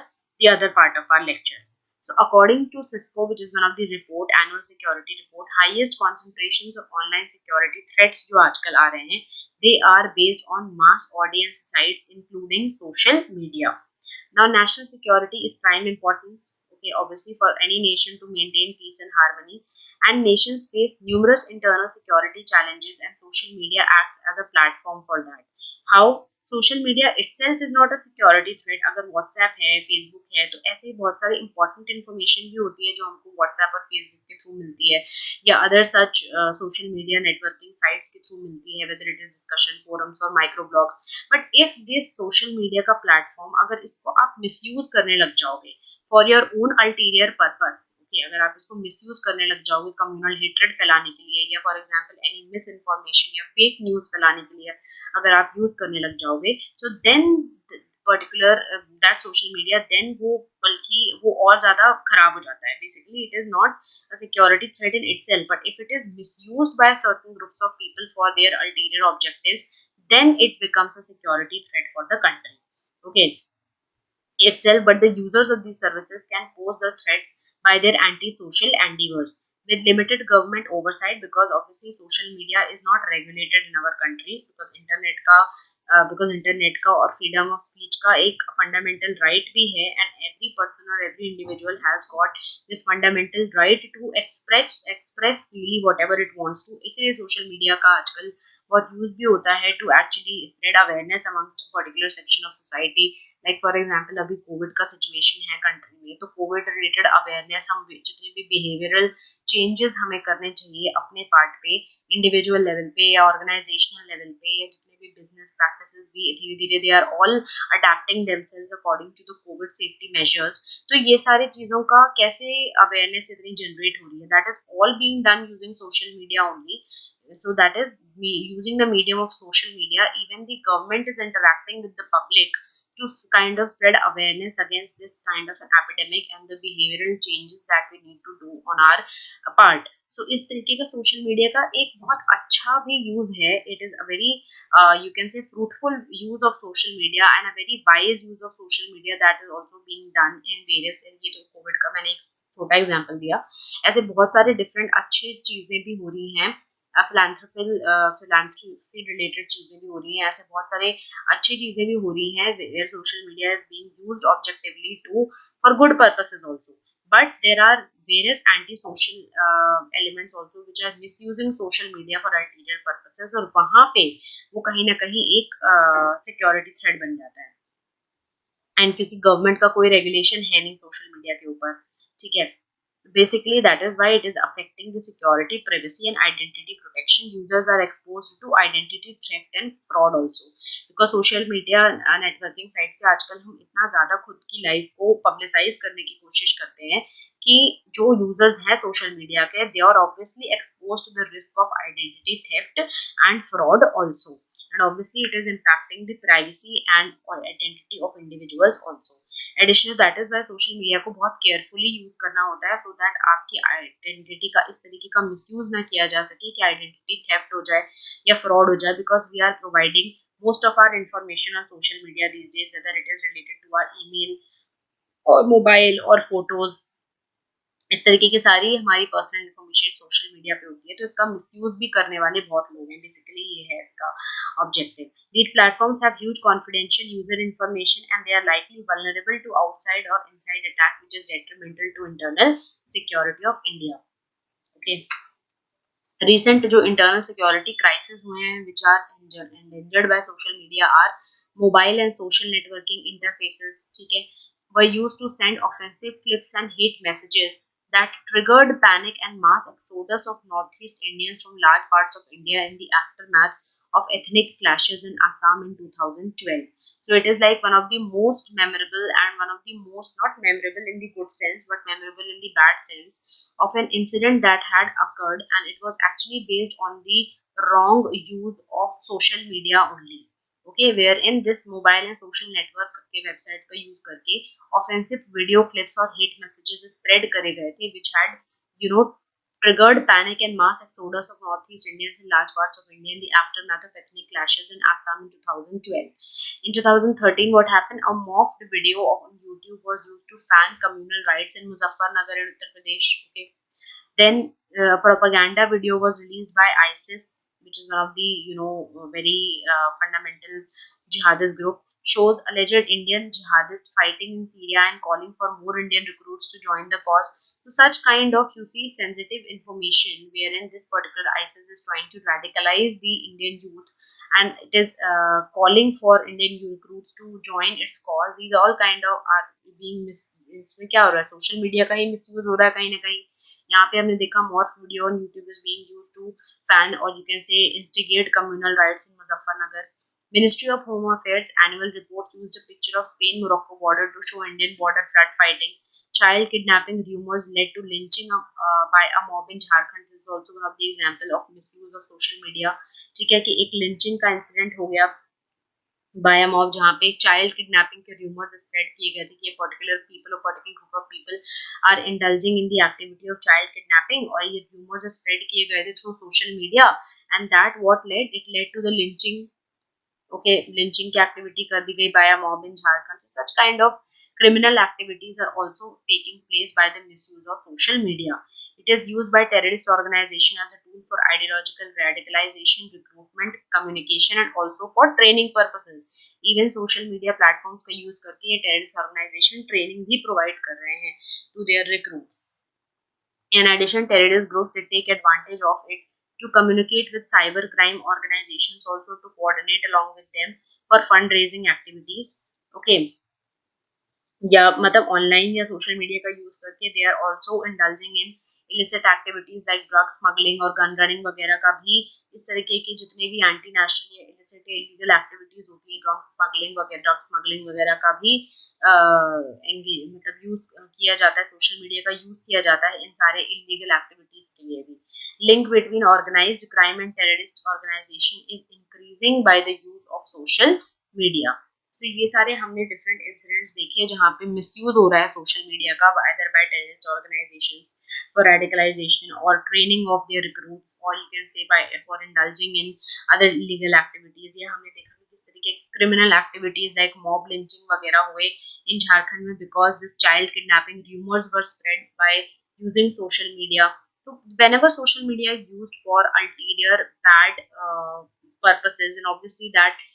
the other part of our lecture. So according to Cisco, which is one of the report, annual security report, highest concentrations of online security threats जो आजकल आ रहे हैं, they are based on mass audience sites including social media. Now, national security is prime importance, okay, obviously for any nation to maintain peace and harmony. And nations face numerous internal security challenges, and social media acts as a platform for that. How social media itself is not a security threat. अगर WhatsApp है, Facebook है, तो ऐसे ही बहुत सारी important information भी होती है जो हमको व्हाट्सएप और फेसबुक के थ्रू मिलती है, या other such social media networking sites के थ्रू मिलती है, whether it is discussion forums और micro blogs. But if this social media का प्लेटफॉर्म, अगर इसको आप मिसयूज करने लग जाओगे for your own ulterior purpose, okay, अगर आप इसको मिसयूज करने लग जाओगे कम्युनल हेट्रेड फैलाने के लिए, या for example any miss information या फेक न्यूज फैलाने के लिए अगर आप यूज करने लग जाओगे, तो then particular that social media, then वो बल्कि वो और ज्यादा खराब हो जाता है. Basically it is not a security threat in itself, but if it is misused by certain groups of people for their ulterior objectives, then it becomes a security threat for the country, okay, itself. But the users of these services can pose the threats by their anti-social endeavors with limited government oversight, because obviously social media is not regulated in our country, because internet का और freedom of speech का एक fundamental right भी है, and every person or every individual has got this fundamental right to express freely whatever it wants to. इसलिए social media का आजकल बहुत यूज भी होता है to actually spread awareness amongst a particular section of society. Like for example अभी Covid का situation है कंट्री में, तो कोविड रिलेटेड अवेयरनेस हम जितने भी बिहेवियरल चेंजेस हमें करने चाहिए अपने पार्ट पे, इंडिविजुअल लेवल पे या ऑर्गेनाइजेशनल लेवल पे, या जितने भी बिजनेस प्रैक्टिसेस भी धीरे धीरे they are all adapting themselves according to the covid safety measures. तो ये सारी चीजों का कैसे अवेयरनेस इतनी जनरेट हो रही है, that is all being done using social media only. So that is using the medium of social media. Even the government is interacting with the public to kind of spread awareness against this kind of an epidemic and the behavioral changes that we need to do on our part. So इस तरीके का social media का एक बहुत अच्छा भी use है. It is a very you can say fruitful use of social media and a very wise use of social media that is also being done in various. ये तो कोविड का मैंने एक छोटा एग्जांपल दिया, ऐसे बहुत सारे डिफरेंट अच्छी चीजें भी हो रही हैं, फिलांथ्रोफी रिलेटेड चीजें भी हो रही हैं, ऐसे बहुत सारे अच्छी चीजें भी हो रही हैं where social media is being used objectively to for good purposes also. But there are various anti-social elements also which are misusing social media for ulterior purposes, और वहाँ पे वो कहीं ना कहीं एक सिक्योरिटी थ्रेट बन जाता है. एंड क्योंकि गवर्नमेंट का कोई रेगुलेशन है नहीं सोशल मीडिया के ऊपर, ठीक है, basically that is why it is affecting the security, privacy and identity protection. Users are exposed to identity theft and fraud also, because social media networking sites पे आजकल हम इतना ज्यादा खुद की लाइफ को पब्लिसाइज करने की कोशिश करते हैं कि जो यूजर्स हैं सोशल मीडिया के, they are obviously exposed to the risk of identity theft and fraud also, and obviously it is impacting the privacy and identity of individuals also. Additional that is why social media को बहुत carefully use करना होता है so that आपकी identity का इस तरीके का मिसयूज ना किया जा सके कि आइडेंटिटी थेफ्ट हो जाए या फ्रॉड हो जाए, because we are providing most of our information on social media these days, whether it is related to our email or mobile or photos. इस तरीके की सारी हमारी पर्सनल इन्फॉर्मेशन सोशल मीडिया पे होती है, तो इसका मिसयूज भी करने वाले बहुत लोग हैं. बेसिकली ये है इसका objective. These platforms have huge confidential user information and they are likely vulnerable to outside or inside attack, which is detrimental to internal security of India. Okay. Recent जो internal security crisis हुए हैं which are endangered by social media are mobile and social networking interfaces. ठीक है, were used to send offensive clips and hate messages that triggered panic and mass exodus of Northeast Indians from large parts of India in the aftermath of ethnic clashes in Assam in 2012. So it is like one of the most memorable and one of the most, not memorable in the good sense, but memorable in the bad sense, of an incident that had occurred, and it was actually based on the wrong use of social media only. Okay, wherein this mobile and social network के websites का use करके offensive video clips or hate messages spread करे गए थे, which had, you know, triggered panic and mass exodus of Northeast Indians in large parts of India in the aftermath of ethnic clashes in Assam in 2012. In 2013, what happened? A morphed video on YouTube was used to fan communal riots in Muzaffarnagar in Uttar Pradesh. Okay. Then a propaganda video was released by ISIS, which is one of the very fundamental jihadist group. Shows alleged Indian jihadists fighting in Syria and calling for more Indian recruits to join the cause. So such kind of sensitive information wherein this particular ISIS is trying to radicalize the Indian youth and it is calling for Indian recruits to join its cause. These all kind of are being इसमें क्या हो रहा है, social media का ही misuse हो रहा है कहीं ना कहीं. यहाँ पे हमने देखा morph video on YouTube is being used to fan or you can say instigate communal riots in Muzaffarnagar. Ministry of Home Affairs annual report used a picture of Spain-Morocco border to show Indian border flood fighting. Child kidnapping rumors led to lynching by a mob in Jharkhand. This is also one of the example of misuse of social media. ठीक है कि एक lynching का incident हो गया by a mob जहाँ पे child kidnapping के rumors spread किए गए थे कि particular people or particular group of people are indulging in the activity of child kidnapping, और ये rumors spread किए गए थे through social media, and that what led it led to the lynching. Okay, lynching की activity कर दी गई by a mob in Jharkhand. Such kind of criminal activities are also taking place by the misuse of social media. It is used by terrorist organization as a tool for ideological radicalization, recruitment, communication, and also for training purposes. Even social media platforms का use करके ये terrorist organization training भी provide कर रहे हैं to their recruits. In addition, terrorist groups they take advantage of it to communicate with cybercrime organizations, also to coordinate along with them for fundraising activities. Okay, या मतलब online या social media का use करके they are also indulging in illicit activities like drug smuggling और gun running वगैरह का भी इस तरीके के जितने भी एंटी नेशनल या इलिसिट या इलीगल एक्टिविटीज होती है ड्रग स्मगलिंग वगैरह का भी मतलब यूज किया जाता है, सोशल मीडिया का यूज किया जाता है इन सारे इलीगल एक्टिविटीज के लिए भी. Link between organised crime and terrorist organisation is increasing by the use of social media. So ये सारे हमने डिफरेंट इंसिडेंट्स देखे जहाँ पे मिसयूज हो रहा है सोशल मीडिया का, either by terrorist organizations for radicalization or training of their recruits, or you can say by for indulging in other illegal activities. ये हमने देखा कि किस तरीके criminal activities like mob lynching वगैरह हुए in Jharkhand में because this child kidnapping rumors were spread by using social media. So whenever social media is used for ulterior bad purposes, and obviously that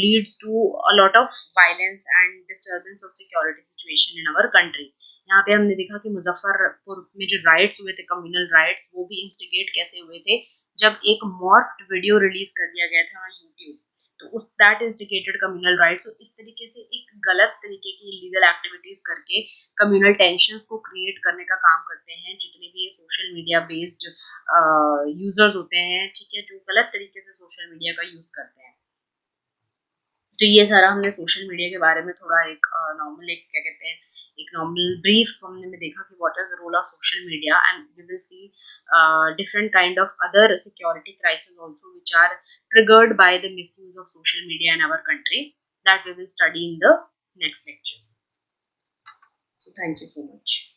leads to a lot of violence and disturbance of security situation in our country. यहाँ पे हमने देखा कि मुजफ्फरपुर में जो rights हुए थे, communal riots, वो भी इंस्टिगेट कैसे हुए थे जब एक मॉर्फ्ड वीडियो रिलीज कर दिया गया था यूट्यूब, तो उस दैट इंस्टिगेटेड कम्युनल राइट्स। तो इस तरीके से एक गलत तरीके की इलीगल एक्टिविटीज करके कम्युनल टेंशंस को क्रिएट करने का काम करते हैं जितने भी ये सोशल मीडिया बेस्ड यूजर्स होते हैं, ठीक है, जो गलत तरीके से सोशल मीडिया का यूज करते हैं। तो ये सारा हमने सोशल मीडिया के बारे में थोड़ा एक नॉर्मल एक क्या कहते हैं एक नॉर्मल ब्रीफ हमने में देखा कि what is the role of social media, and we will see different kind of other security crises also which are triggered by the misuse of social media in our country, that we will study in the next lecture. So thank you so much.